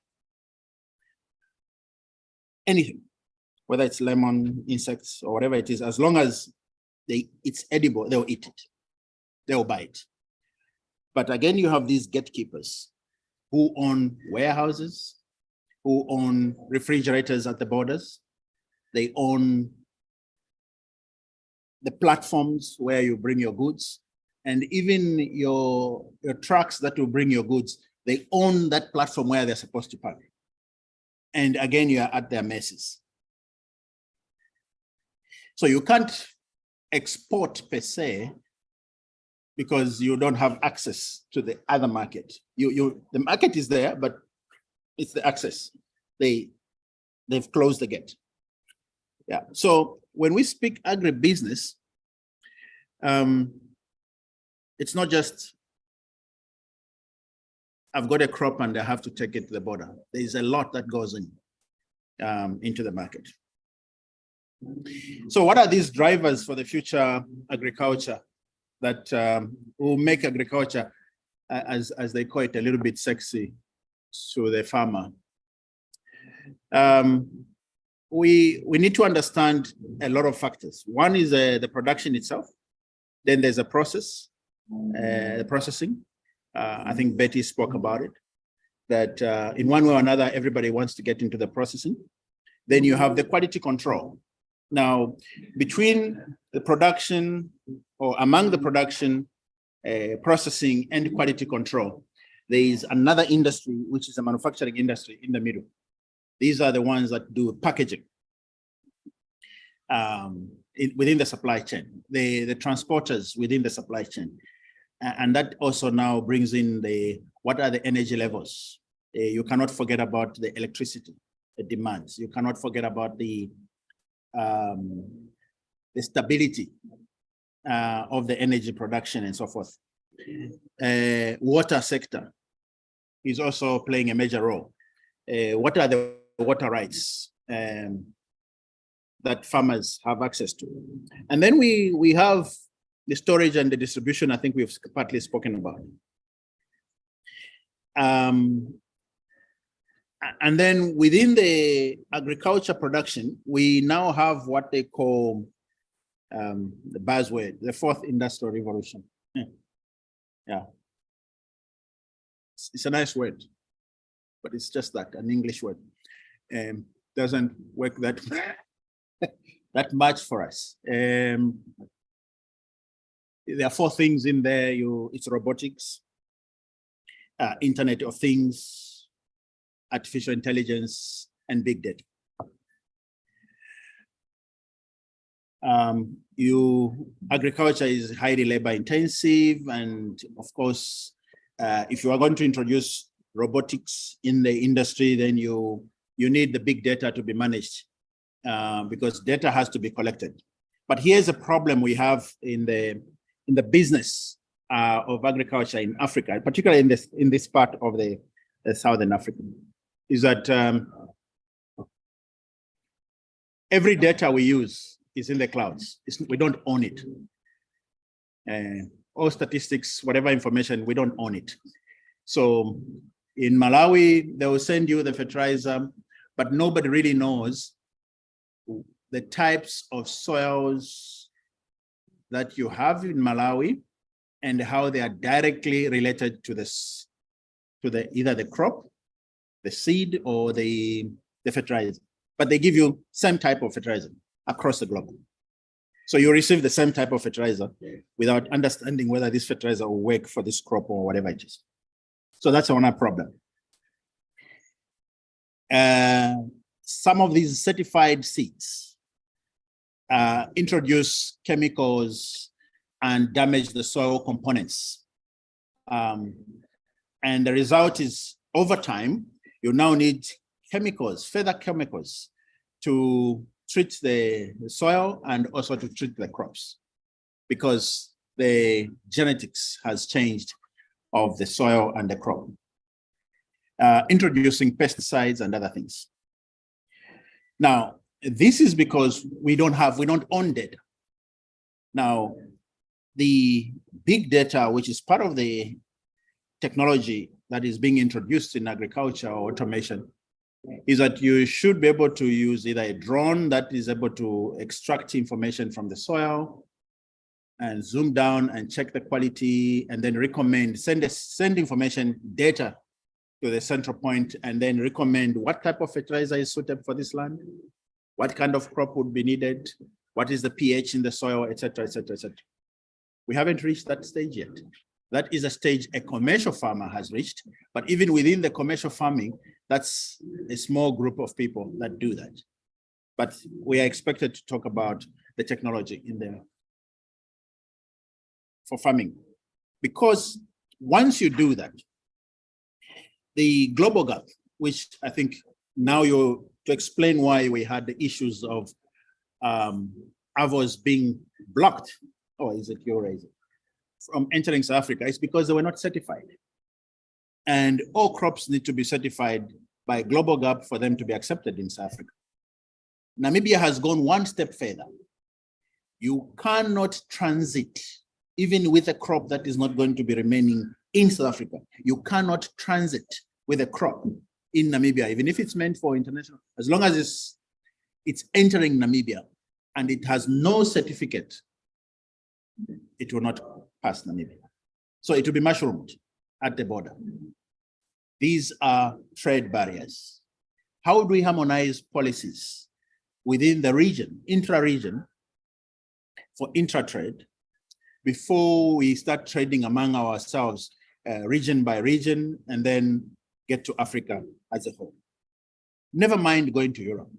Anything, whether it's lemon, insects, or whatever it is, as long as it's edible, they'll eat it. They'll buy it. But again, you have these gatekeepers who own warehouses, who own refrigerators at the borders. They own the platforms where you bring your goods, and even your trucks that will bring your goods, they own that platform where they're supposed to park. And again, you are at their mercies. So you can't export per se because you don't have access to the other market. The market is there, but it's the access. They've closed the gate. Yeah. So when we speak agribusiness, it's not just I've got a crop and I have to take it to the border. There's a lot that goes into the market. So what are these drivers for the future agriculture that will make agriculture, as they call it, a little bit sexy to the farmer? We need to understand a lot of factors. One is the production itself. Then there's a process, the processing. I think Betty spoke about it, that in one way or another, everybody wants to get into the processing. Then you have the quality control. Now, between the production or among the production, processing and quality control, there is another industry, which is a manufacturing industry in the middle. These are the ones that do packaging within the supply chain, the transporters within the supply chain. And that also now brings in what are the energy levels? You cannot forget about the electricity, the demands. You cannot forget about the stability of the energy production and so forth. Water sector is also playing a major role. What are the water rights that farmers have access to? And then we have the storage and the distribution. I think we've partly spoken about. And then within the agriculture production, we now have what they call the buzzword, the fourth industrial revolution. Yeah. It's a nice word, but it's just that, an English word. Doesn't work that that much for us. There are 4 things in there. It's robotics, Internet of Things, artificial intelligence, and big data. Agriculture is highly labor intensive, and of course, if you are going to introduce robotics in the industry, then you need the big data to be managed, because data has to be collected. But here's a problem we have in the business of agriculture in Africa, particularly in this part of the Southern Africa, is that every data we use is in the clouds. We don't own it. All statistics, whatever information, we don't own it. So in Malawi, they will send you the fertilizer, but nobody really knows the types of soils that you have in Malawi and how they are directly related to this, either the crop, the seed, or the fertilizer. But they give you same type of fertilizer across the globe. So you receive the same type of fertilizer without understanding whether this fertilizer will work for this crop or whatever it is. So that's another problem. Some of these certified seeds introduce chemicals and damage the soil components. And the result is, over time, you now need chemicals, further chemicals, to treat the soil and also to treat the crops, because the genetics has changed of the soil and the crop, introducing pesticides and other things. Now, this is because we don't own data. Now, the big data, which is part of the technology that is being introduced in agriculture or automation, is that you should be able to use either a drone that is able to extract information from the soil and zoom down and check the quality, and then recommend, send information data to the central point, and then recommend what type of fertilizer is suitable for this land, what kind of crop would be needed, what is the pH in the soil, etc., etc., etc. We haven't reached that stage yet. That is a stage a commercial farmer has reached, but even within the commercial farming, that's a small group of people that do that. But we are expected to talk about the technology in there for farming, because once you do that, the global gap, which I think now to explain why we had the issues of AVOS being blocked, or is it your raising, from entering South Africa, is because they were not certified. And all crops need to be certified by Global Gap for them to be accepted in South Africa. Namibia has gone one step further. You cannot transit, even with a crop that is not going to be remaining in South Africa. You cannot transit with a crop in Namibia, even if it's meant for international, as long as it's entering Namibia and it has no certificate, it will not pass Namibia. So it will be mushroomed at the border. These are trade barriers. How do we harmonize policies within the region, intra-region, for intra-trade, before we start trading among ourselves, region by region, and then get to Africa as a whole? Never mind going to Europe.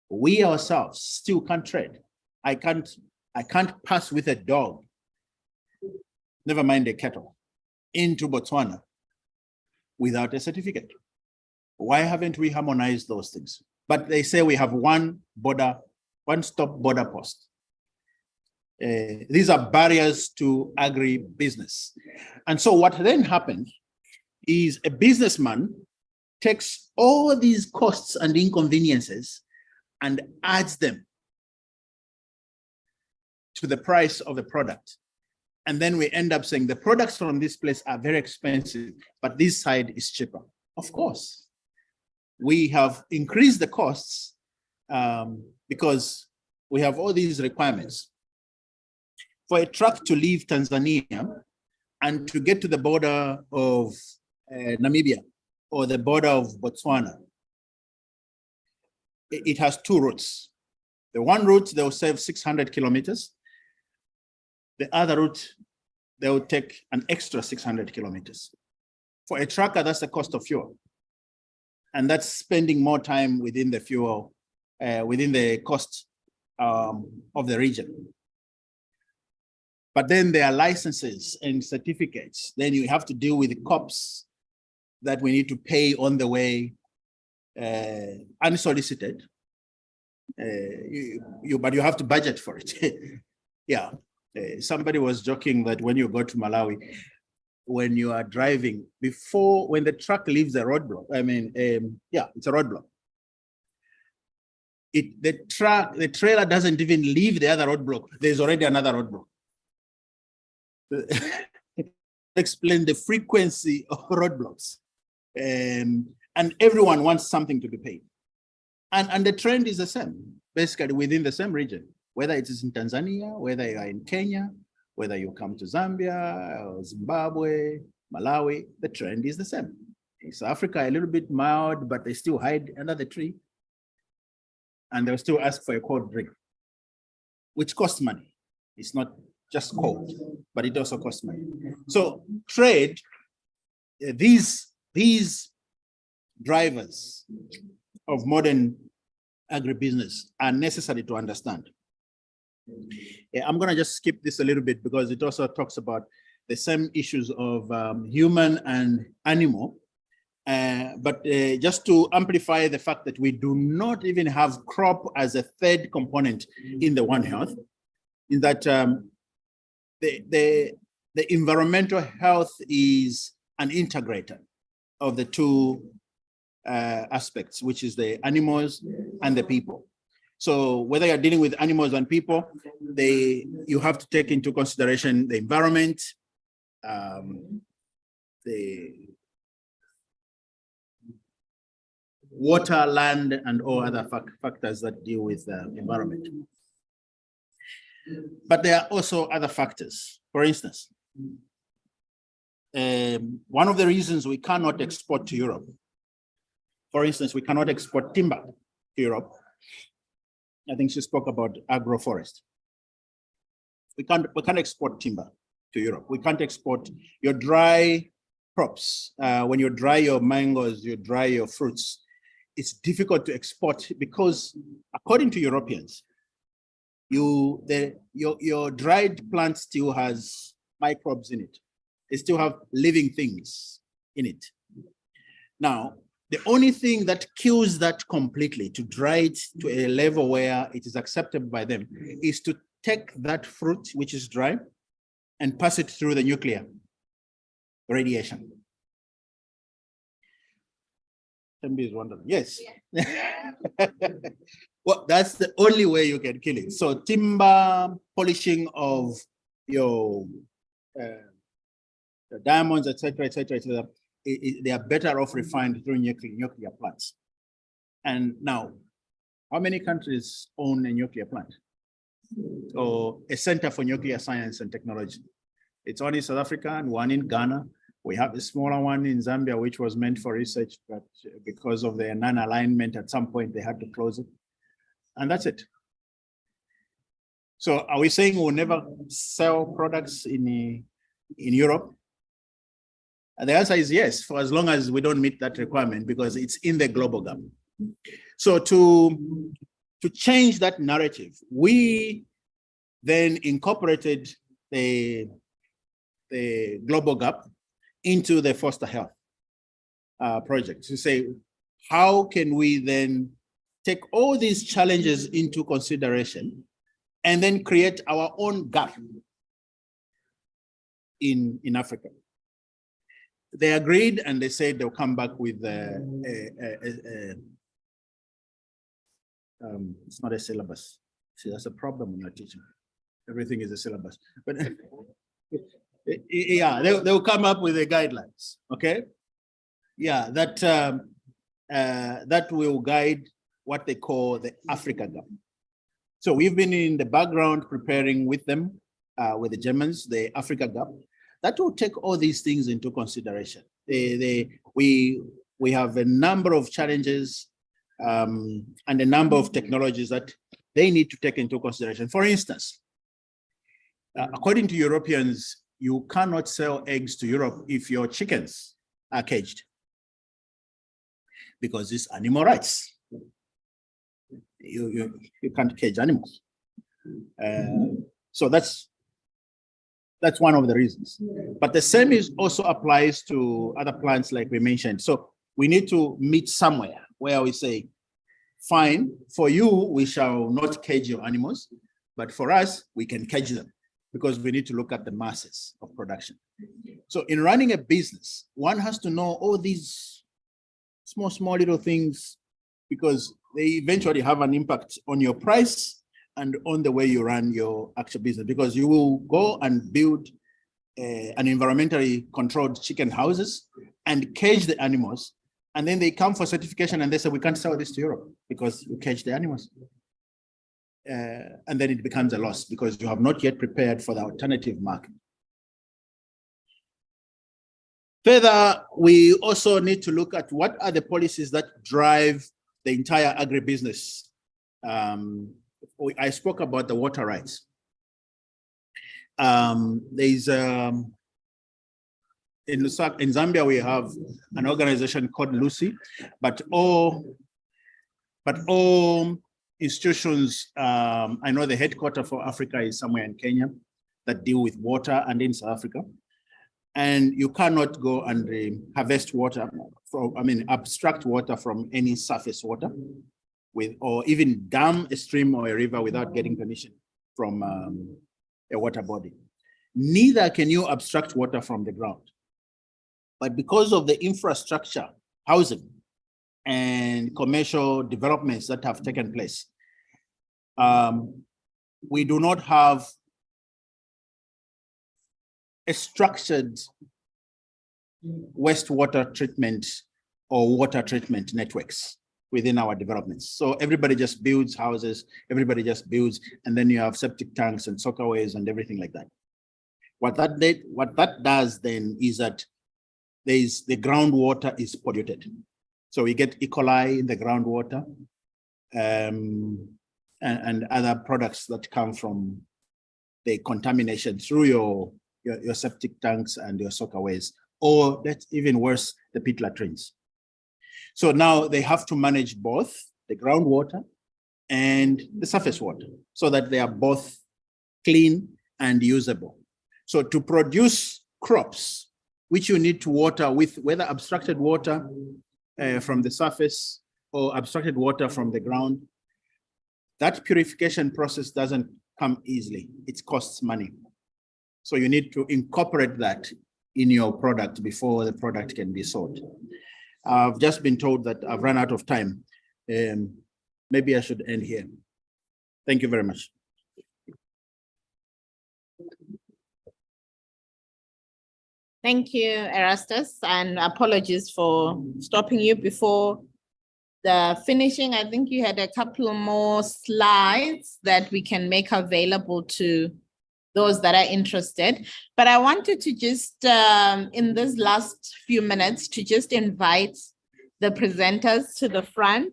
We ourselves still can't trade. I can't pass with a dog, never mind a cattle, into Botswana without a certificate. Why haven't we harmonized those things? But they say we have one-stop border post. These are barriers to agribusiness. And so what then happens is a businessman takes all these costs and inconveniences and adds them to the price of the product. And then we end up saying the products from this place are very expensive, but this side is cheaper. Of course, we have increased the costs because we have all these requirements. For a truck to leave Tanzania and to get to the border of Namibia or the border of Botswana, it has two routes. The one route, they'll save 600 kilometers. The other route, they will take an extra 600 kilometers. For a trucker, that's the cost of fuel. And that's spending more time within the fuel, within the cost of the region. But then there are licenses and certificates. Then you have to deal with the cops that we need to pay on the way, unsolicited. But you have to budget for it. Yeah. Somebody was joking that when you go to Malawi, when you are driving, when the truck leaves the roadblock, it's a roadblock. The trailer doesn't even leave the other roadblock. There's already another roadblock. Explain the frequency of roadblocks. And everyone wants something to be paid. And the trend is the same, basically within the same region, whether it is in Tanzania, whether you are in Kenya, whether you come to Zambia, or Zimbabwe, Malawi, the trend is the same. In South Africa, a little bit mild, but they still hide under the tree. And they'll still ask for a cold drink, which costs money. It's not just cold, but it also costs money. So trade, these drivers of modern agribusiness are necessary to understand. I'm going to just skip this a little bit because it also talks about the same issues of human and animal. But just to amplify the fact that we do not even have crop as a third component in the One Health, in that the environmental health is an integrator of the two aspects, which is the animals and the people. So whether you're dealing with animals and people, you have to take into consideration the environment, the water, land, and all other factors that deal with the environment. But there are also other factors. For instance, one of the reasons we cannot export to Europe, for instance, we cannot export timber to Europe. I think she spoke about agroforest. We can't export timber to Europe. We can't export your dry crops. When you dry your mangoes, you dry your fruits, it's difficult to export because according to Europeans, your dried plant still has microbes in it. They still have living things in it. Now, the only thing that kills that completely, to dry it to a level where it is acceptable by them, is to take that fruit, which is dry, and pass it through the nuclear radiation. MB is wondering, yes. Well, that's the only way you can kill it. So timber, polishing of your diamonds, etc., they are better off refined through nuclear plants. And now, how many countries own a nuclear plant or a center for nuclear science and technology? It's only South Africa and one in Ghana. We have a smaller one in Zambia, which was meant for research, but because of their non-alignment, at some point they had to close it. And that's it. So are we saying we'll never sell products in Europe? And the answer is yes, for as long as we don't meet that requirement, because it's in the global gap. So to change that narrative, we then incorporated the global gap into the Foster Health project to say, how can we then take all these challenges into consideration and then create our own gap in Africa? They agreed and they said they'll come back with it's not a syllabus. See, that's a problem when you're teaching. Everything is a syllabus. But yeah, they'll come up with the guidelines, okay? Yeah, that will guide what they call the Africa Gap. So we've been in the background preparing with them, with the Germans, the Africa Gap. That will take all these things into consideration. We have a number of challenges and a number of technologies that they need to take into consideration. For instance, according to Europeans, you cannot sell eggs to Europe if your chickens are caged, because it's animal rights. You can't cage animals. So that's one of the reasons. But the same is also applies to other plants like we mentioned. So we need to meet somewhere where we say, fine, for you, we shall not cage your animals, but for us, we can cage them, because we need to look at the masses of production. So in running a business, one has to know all these small little things, because they eventually have an impact on your price and on the way you run your actual business, because you will go and build an environmentally controlled chicken houses and cage the animals. And then they come for certification and they say, we can't sell this to Europe because you cage the animals. And then it becomes a loss because you have not yet prepared for the alternative market. Further, we also need to look at what are the policies that drive the entire agribusiness. I spoke about the water rights. There's in Zambia, we have an organization called Lucy, but all institutions, I know the headquarters for Africa is somewhere in Kenya that deal with water, and in South Africa. And you cannot go and harvest water from, abstract water from any surface water or even dam a stream or a river without getting permission from a water body. Neither can you abstract water from the ground. But because of the infrastructure, housing, and commercial developments that have taken place, we do not have a structured wastewater treatment or water treatment networks within our developments. So everybody just builds houses, everybody just builds, and then you have septic tanks and soakaways and everything like that. What that does then is that the groundwater is polluted. So we get E. coli in the groundwater and other products that come from the contamination through your septic tanks and your soakaways, or that's even worse, the pit latrines. So now they have to manage both the groundwater and the surface water so that they are both clean and usable. So to produce crops, which you need to water with whether abstracted water from the surface or abstracted water from the ground, that purification process doesn't come easily. It costs money. So you need to incorporate that in your product before the product can be sold. I've just been told that I've run out of time. Maybe I should end here. Thank you very much. Thank you, Erastus, and apologies for stopping you before the finishing. I think you had a couple more slides that we can make available to those that are interested. But I wanted to just, in this last few minutes, to just invite the presenters to the front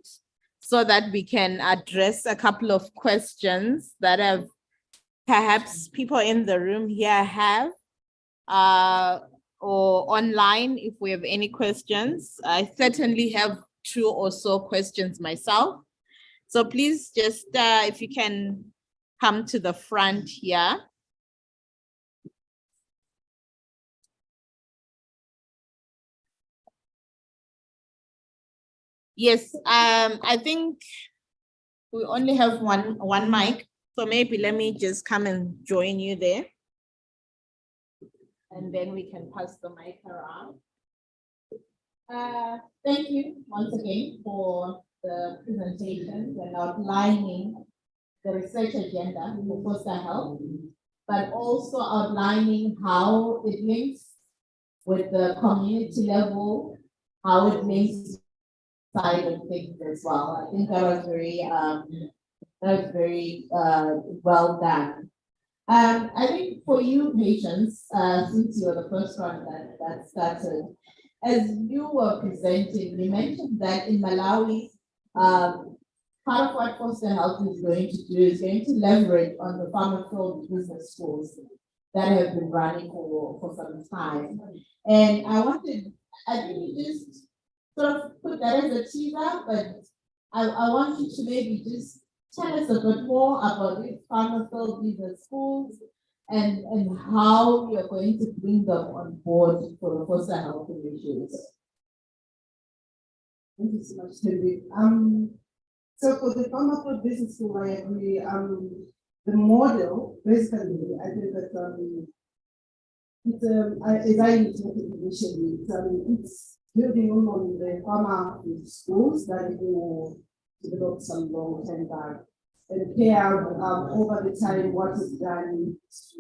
so that we can address a couple of questions that have perhaps people in the room here have, or online if we have any questions. I certainly have 2 or so questions myself. So please just, if you can come to the front here. Yes, I think we only have one mic, so maybe let me just come and join you there. And then we can pass the mic around. Thank you once again for the presentations and outlining the research agenda for Foster Health, but also outlining how it links with the community level, how it links side of things as well. I think that was very well done. I think for you patients, since you're the first one that started, as you were presenting, you mentioned that in Malawi, part of what Foster Health is going to do is going to leverage on the farmer-field business schools that have been running for some time. And I think you just sort of put that as a teaser, but I want you to maybe just tell us a bit more about these farmer-field business schools and how you're going to bring them on board for the Foster Health initiatives. Thank you so much, Terry. So for the farmer-field business school, I agree. The model, basically, I think that it's as I indicated initially, it's building on the farmer schools that will develop some long-term back and care over the time what is done to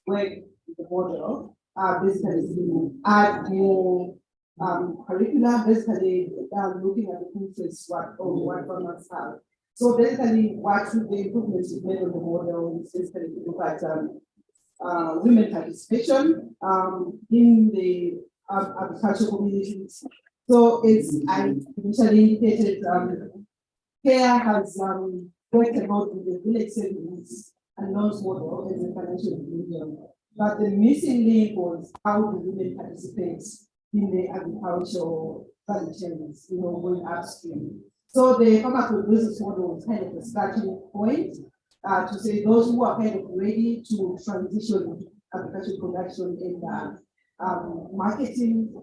work with the model, basically to add more curricula, basically looking at the interests what farmers have. So basically, what should the improvements we made on the model is basically to look at women participation in the agricultural communities. So it's, I initially indicated, CARE has worked about with the village savings and loans model as a financial inclusion. But the missing link was how do women participate in the agricultural value chains, going upstream. So the farmer business model was kind of a starting point to say those who are kind of ready to transition agricultural production and marketing,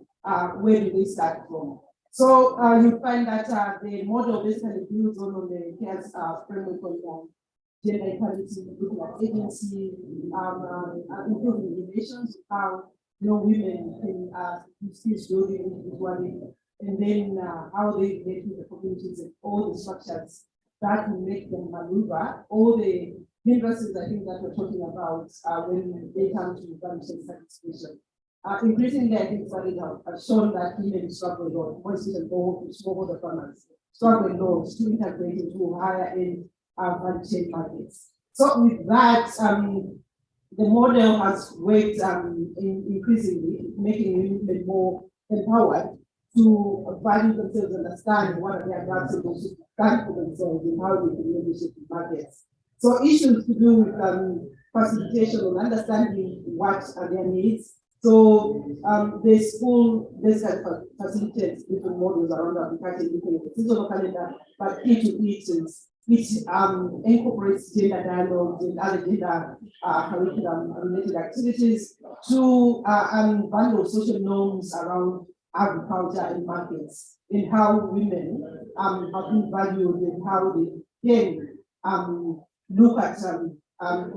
where do they start from? So you find that the model basically builds on the CARES framework on gender equality, looking at agency, improving relations, how women can skills building individually, and then how they relate with the communities and all the structures that will make them maneuver all the hindrances I think that we're talking about when they come to value chain satisfaction. Increasingly, I think studies have shown that women struggle a lot, more especially for smallholder farmers, struggle a lot to integrate into higher end value chain markets. So with that, the model has worked increasingly, making women more empowered to value themselves, understand what are their gaps, and also stand for themselves and how they can leadership in markets. So issues to do with facilitation and understanding what are their needs. So the school basically facilitates different models around agriculture, looking at the seasonal calendar, but each of which incorporates gender dialogues and other gender curriculum related activities to bundle social norms around agriculture and markets, and how women have been valued and how they can look at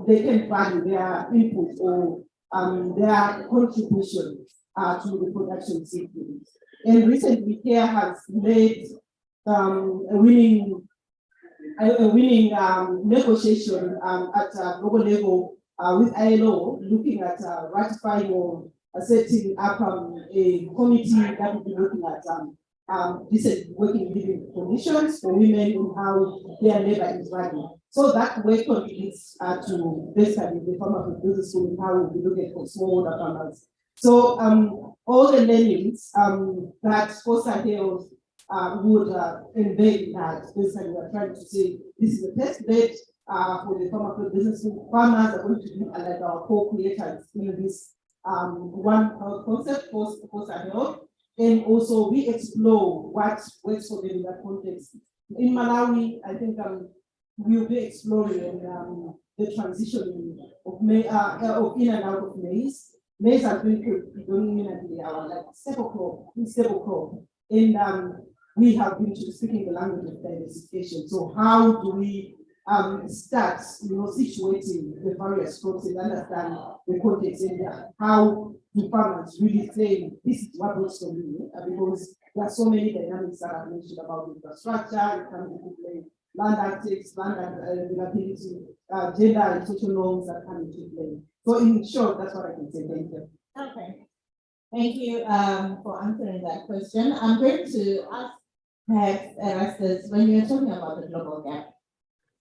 they can value their input or their contribution to the production system. And recently, CARE has made a winning negotiation at a global level with ILO, looking at ratifying or setting up a committee that will be looking at decent working living conditions for women and how their labor is valued. So that work contributes to basically the farmer business school and how we'll be looking for smallholder farmers. So all the learnings that Foster Health would embed that basically we're trying to say this is the test bed for the farmer business school. Farmers are going to be like our co-creators in this one concept for Foster Health. And also we explore what works for them in that context. In Malawi, I think we'll be exploring the transition of in and out of maize. Maize has been predominantly our stable crop. And we have been speaking the language of diversification. So how do we start, situating the various crops and understand the context and how do farmers really say this is what works for me? Because there are so many dynamics that I've mentioned about infrastructure, it comes into play, land access, land availability, gender and social norms that come into play. So in short, that's what I can say. Thank you. Okay. Thank you for answering that question. I'm going to ask perhaps Erastus, when you're talking about the global gap,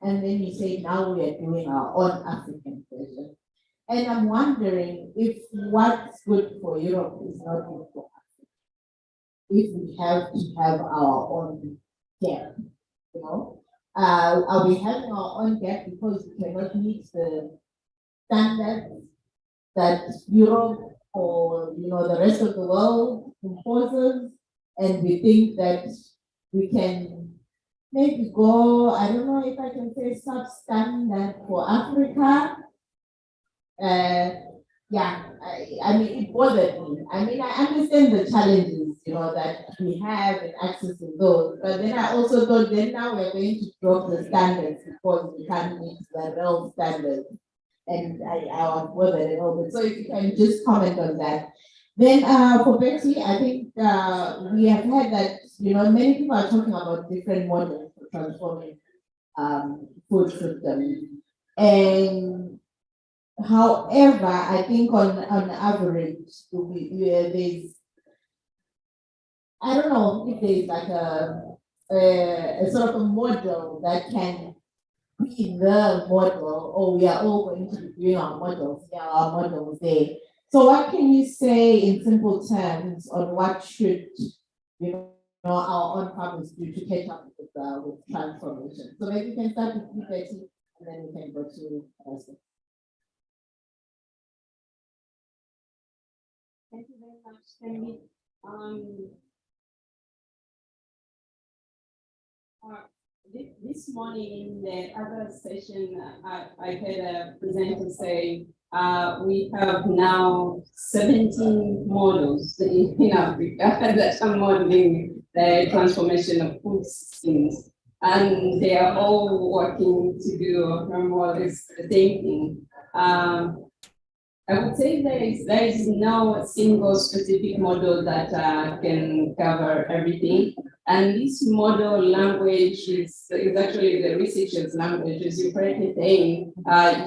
and then you say now we are doing our own African version. And I'm wondering if what's good for Europe is not good for Africa. If we have to have our own gap, are we having our own gap because we cannot meet the standards that Europe or, you know, the rest of the world imposes? And we think that we can maybe go, I don't know if I can say substandard for Africa. I mean, it bothered me. I mean, I understand the challenges, you know, that we have in accessing those, but then I also thought then now we're going to drop the standards because we can't meet the real standards. And I was bothered a little bit. So if you can just comment on that. Then for Betty, I think we have heard that, you know, many people are talking about different models for transforming food systems. And however, I think on average, there's, I don't know if there's like a sort of a model that can be the model, or we are all going to be doing our models there. So what can you say in simple terms on what should, you know, our own farmers do to catch up with transformation? So maybe you can start with you, Betty, and then we can go to Esther. Thank you very much, Tammy. This morning in the other session, I heard a presenter say we have now 17 models in Africa that are modeling the transformation of food systems, and they are all working to do more or less the same thing. I would say there is no single specific model that can cover everything. And this model language is actually the researcher's language. As you're correctly saying,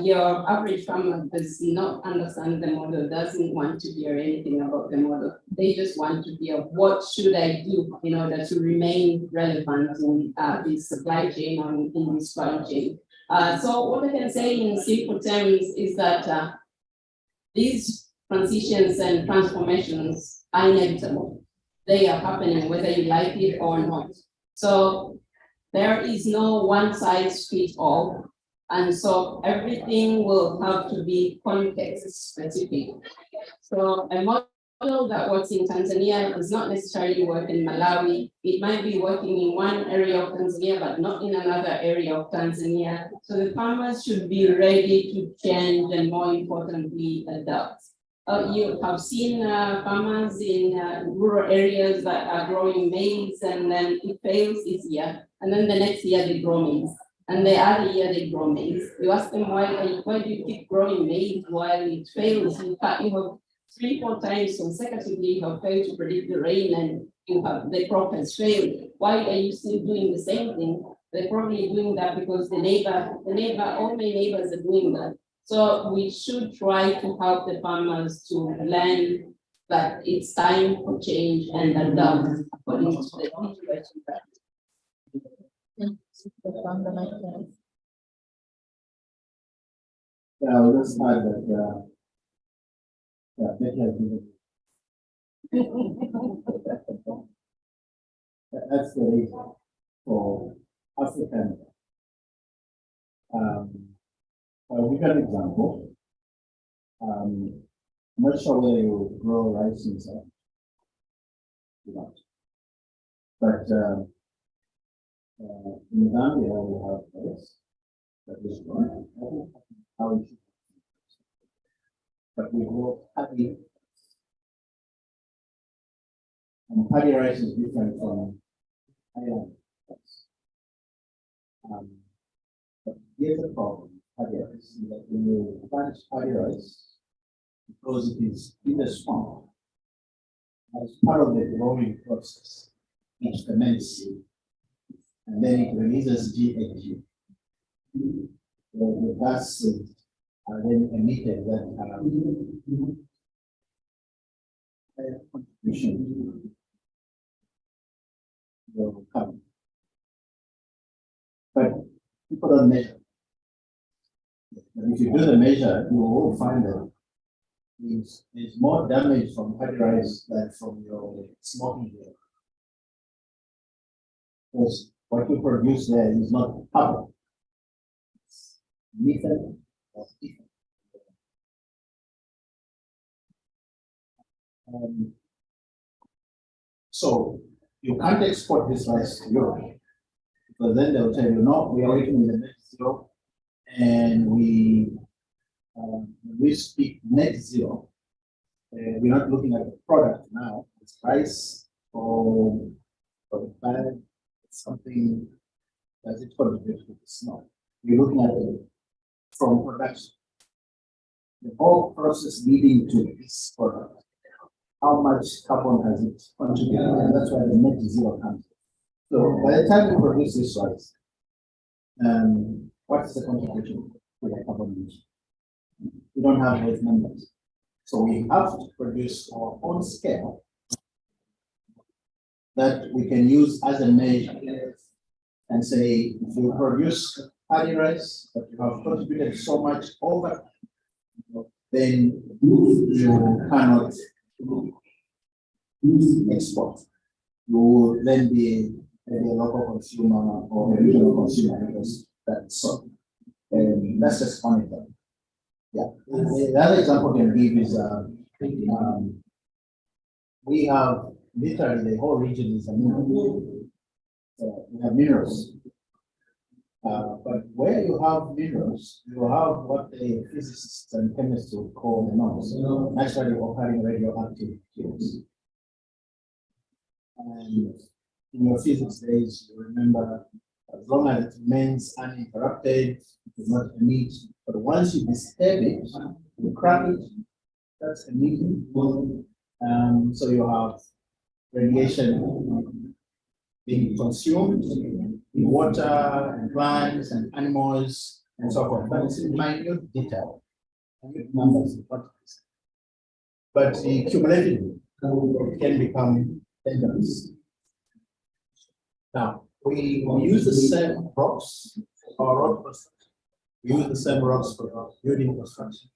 your average farmer does not understand the model, doesn't want to hear anything about the model. They just want to hear, what should I do in order to remain relevant in this supply chain or in this value chain? So what I can say in simple terms is that these transitions and transformations are inevitable. They are happening whether you like it or not. So there is no one size fits all. And so everything will have to be context specific. So a model that works in Tanzania does not necessarily work in Malawi. It might be working in one area of Tanzania, but not in another area of Tanzania. So the farmers should be ready to change and, more importantly, adapt. You have seen farmers in rural areas that are growing maize, and then it fails this year, and then the next year they grow maize, and the other year they grow maize. You ask them why do you keep growing maize while it fails? In fact, you have 3-4 times consecutively you have failed to predict the rain, and you have the crop has failed. Why are you still doing the same thing? They're probably doing that because all my neighbors are doing that. So we should try to help the farmers to learn that it's time for change and adapt according to the situation. Yeah, I will just add that Betty has been that's the reason for African. We got an example. I'm not sure whether you grow rice in South. But in Zambia we have rice that is grown. I don't know how it should be. But we grow paddy. And paddy rice is different from island rice. But here's the problem. Rice, that when you plant paddy rice, because it is in the swamp, as part of the growing process, it ferments and then it releases GHG. The gases are then emitted that contribution will come. But people don't measure. But if you do the measure, you will find that there's more damage from paddy rice than from your smoking. Because what you produce there is not carbon. It's methane or ethanol. So you can't export this rice to Europe, because then they'll tell you, no, we are working with the net zero, and when we speak net zero, we're not looking at the product now, it's rice or the bag, it's something that it contributes to the snow. You're looking at it from production. The whole process leading to this product, how much carbon has it contributed, and that's why the net zero comes. So by the time we produce this rice, what is the contribution to the carbon emission? We don't have those numbers. So we have to produce our own scale that we can use as a measure and say, if you produce paddy rice, but you have contributed so much over, then you cannot export. You will then be a local consumer or a regional consumer, because that's so. That's just one example. Yeah. The other example I can give is we have literally the whole region is a mineral. We have minerals. But where you have minerals, you have what the physicists and chemists would call the NOx, naturally occurring radioactive fuels. And in your physics days, you remember, as long as it remains uninterrupted, it does not emit. But once you disturb it, you crack it, that's emitting. So you have radiation being consumed in water and plants and animals and so forth. But it's in minute detail, minute numbers, but cumulatively it can become dangerous. Now, we use the same rocks for road construction. We use the same rocks for building construction.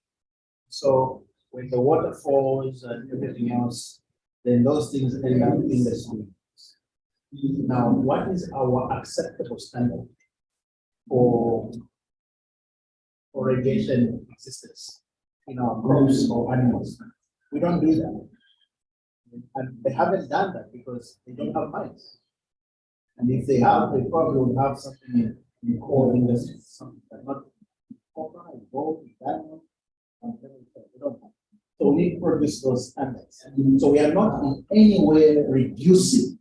So when the water falls and everything else, then those things end up in the streams. Now, what is our acceptable standard for radiation existence in our crops or animals? We don't do that. And they haven't done that because they don't have mines. And if they have, they probably would have something in coal industry, something like not copper and gold, diamond, and they don't have. So we need to produce those standards. So we are not in any way reducing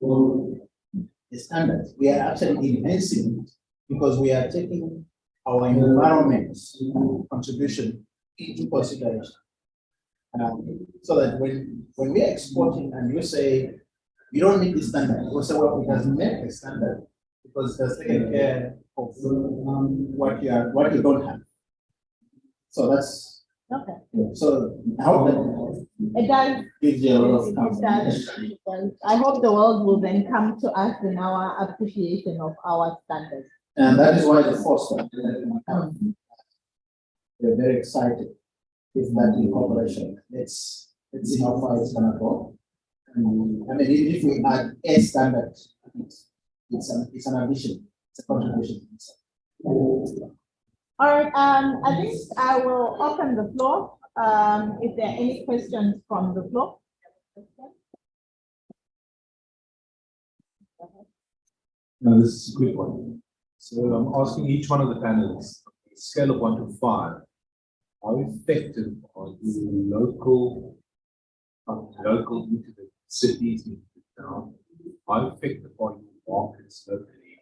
the standards. We are actually enhancing it because we are taking our environment's contribution into consideration. So that when we are exporting and you say, you don't meet this standard, we'll say, well, it has met the standard because it has taken care of what you don't have. So that's Okay. so I hope that It does. gives you a lot of It confidence. does. It does. I hope the world will then come to us in our appreciation of our standards. And that is why the first one, we're very excited with that incorporation. Let's see how far it's gonna go. I mean, even if we add a standard, it's an addition, it's a contribution. All right, I think I will open the floor. If there are any questions from the floor. No, this is a quick one. So I'm asking each one of the panelists, on a scale of 1 to 5, how effective are you local into the cities, into the town? How effective are you markets locally?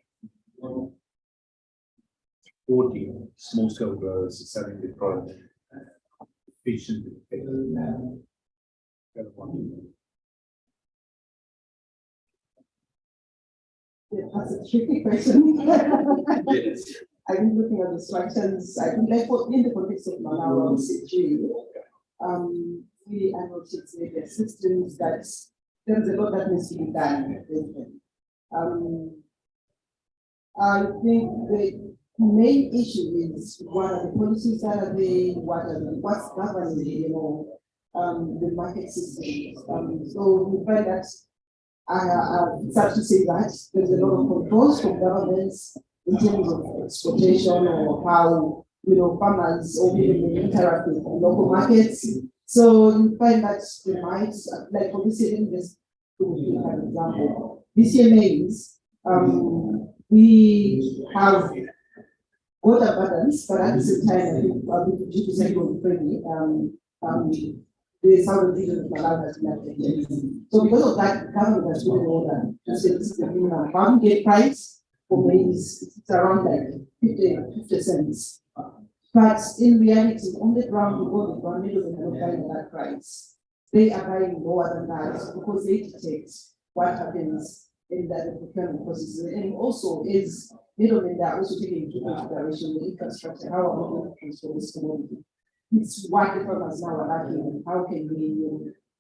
Supporting small scale growers, selling the product efficient and effective manner. Scale of 1 to 5. That's a tricky question. Yes. I've been looking at the structures. I think like in the context of Malawi C3, really I noticed the systems that there's a lot that needs to be done. I think the main issue is what are the policies that are there, what's governing the market systems. So we find that It's hard to say that there's a lot of controls from governments in terms of exploitation or how, farmers or even they interact with local markets. So you find that they might, like for this year, just to give an example, this year maize, we have got abundance, but at the same time, I think 50% was friendly. The southern region of Malawi has been affected. So because of that, government has given order to say this is the minimum farm gate price for maize, it's around like 50 cents. But in reality, on the ground, because the ground middle are not buying that price. They are buying lower than that because they detect what happens in that procurement process. And also is middlemen that are also taking into consideration the infrastructure, how are we going to transfer this commodity? It's what the farmers now are lacking. How can we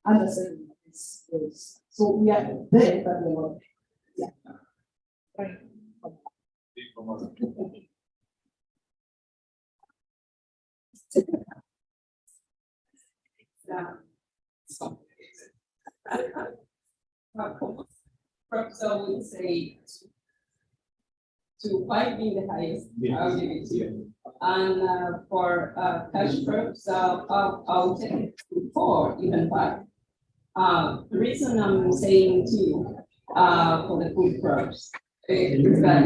understand this? So we are there, but we're not. Yeah. Perhaps I would say to 5 being the highest, I'll give it to you. And for cash crops, I'll take it to 4, even 5. The reason I'm saying 2 for the food crops is that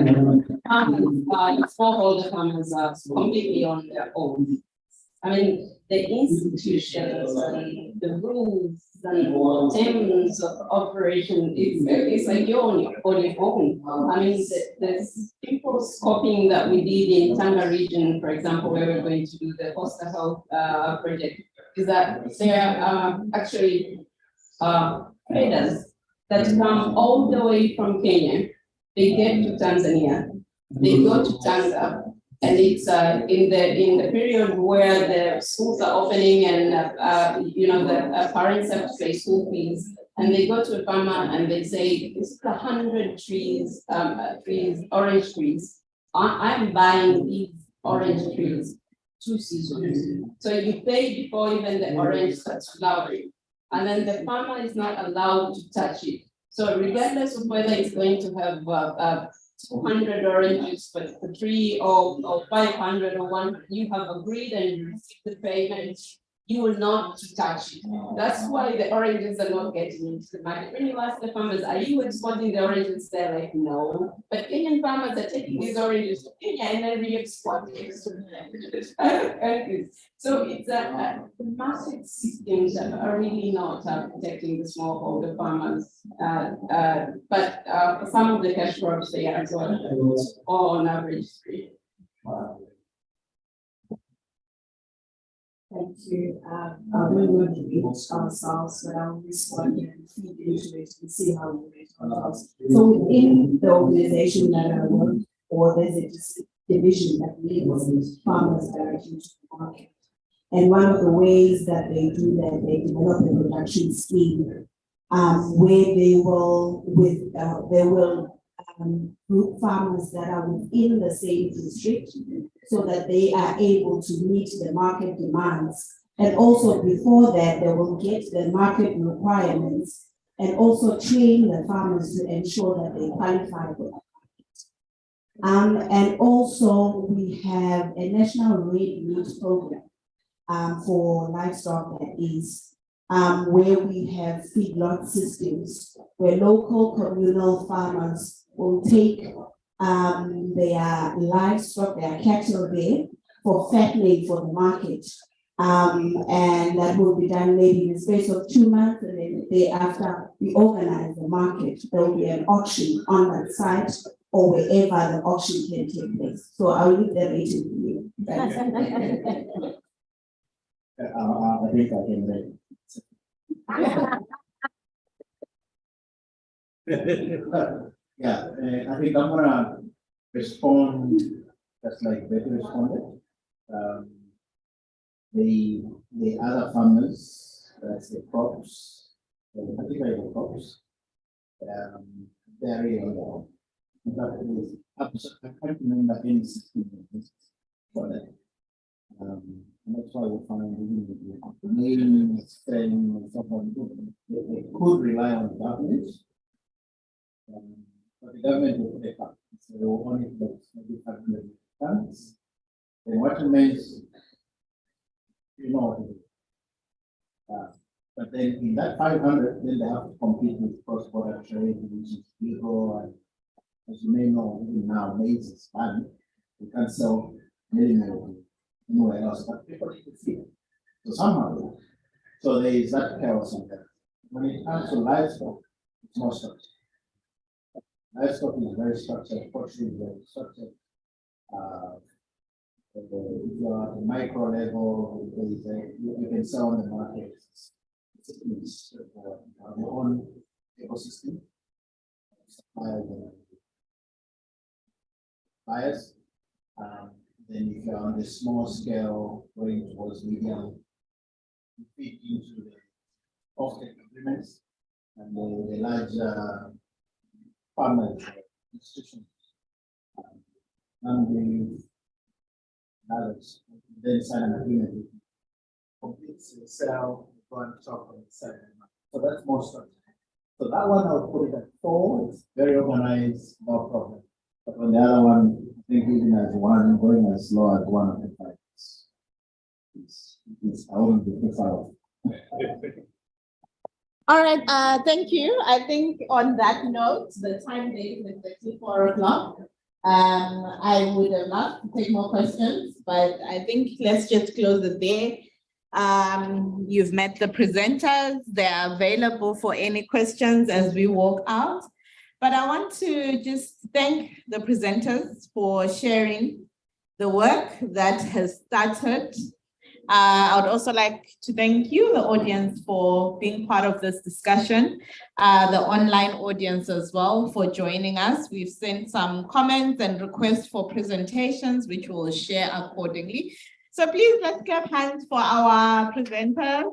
smallholder farmers are completely on their own. I mean, the institutions and the rules and terms of operation, it's like you're on your own. I mean, there's people scoping that we did in Tanga region, for example, where we're going to do the foster health project, is that there are actually traders that come all the way from Kenya. They get to Tanzania, they go to Tanga, and it's in the period where the schools are opening and the parents have to pay school fees, and they go to a farmer and they say, "This is 100 trees, orange trees. I'm buying these orange trees 2 seasons." So you pay before even the orange starts flowering, and then the farmer is not allowed to touch it. So regardless of whether it's going to have 200 oranges for the tree or 500 or 1, you have agreed and you receive the payment, you will not touch it. That's why the oranges are not getting into the market. When you ask the farmers, are you exporting the oranges? They're like, no. But Kenyan farmers are taking these oranges to Kenya and then re-exporting it to other countries. So it's the market systems are really not protecting the smallholder farmers. But for some of the cash crops, they are as well, or on average 3. Thank you. We will read ourselves, but I'll respond and feed into it and see how we rate ourselves. So within the organization that I work for, there's a division that links farmers directly to the market. And one of the ways that they do that, they develop a production scheme where they will group farmers that are within the same district so that they are able to meet the market demands. And also before that, they will get the market requirements and also train the farmers to ensure that they qualify for the market. And also we have a national red meat program for livestock that is where we have feedlot systems where local communal farmers will take their livestock, their cattle there for fattening for the market. And that will be done maybe in the space of 2 months, and then thereafter we organize the market. There will be an auction on that site or wherever the auction can take place. So I'll leave the rating to you. I think I can read. Yeah, I think I'm gonna respond just like Betty responded. The other farmers, that's the crops, particularly the crops, very well. In fact, it is I can't remember any system for that. And that's why we find the main thing someone they could rely on government But the government will put a cap, so they will only put maybe 500 tons. Then what remains, you know what to do. But then in that 500, then they have to compete with cross-border trade, which is legal, and as you may know, even now, maize is banned. You can't sell milling anywhere else, but people need to feed. So somehow, so there is that chaos on that. When it comes to livestock, it's more structured. Livestock is very structured, poultry is very structured. If you are at the micro level, you can sell on the market. It's their own ecosystem. Buyers. Then if you're on the small scale, going towards medium, you fit into the offtake agreements and the large farmers institutions. And the others, then sign an agreement with you. Complete sell, go and talk on the side. So that's more structured. So that one I'll put it at 4, it's very organized, no problem. But on the other one, I think even as 1, going as low as 1.5, I wouldn't be too far off. All right, thank you. I think on that note, the time date is exactly 4 o'clock. I would have loved to take more questions, but I think let's just close it there. You've met the presenters, they're available for any questions as we walk out. But I want to just thank the presenters for sharing the work that has started. I would also like to thank you, the audience, for being part of this discussion, the online audience as well for joining us. We've sent some comments and requests for presentations, which we'll share accordingly. So please let's clap hands for our presenters.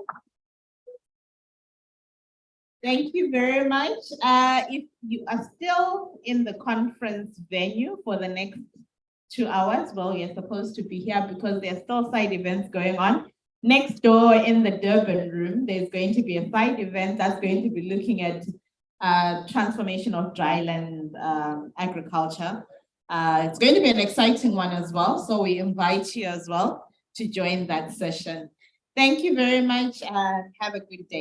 Thank you very much. If you are still in the conference venue for the next 2 hours, well, you're supposed to be here because there are still side events going on. Next door in the Durban room, there's going to be a side event that's going to be looking at transformation of dryland agriculture. It's going to be an exciting one as well. So we invite you as well to join that session. Thank you very much and have a good day.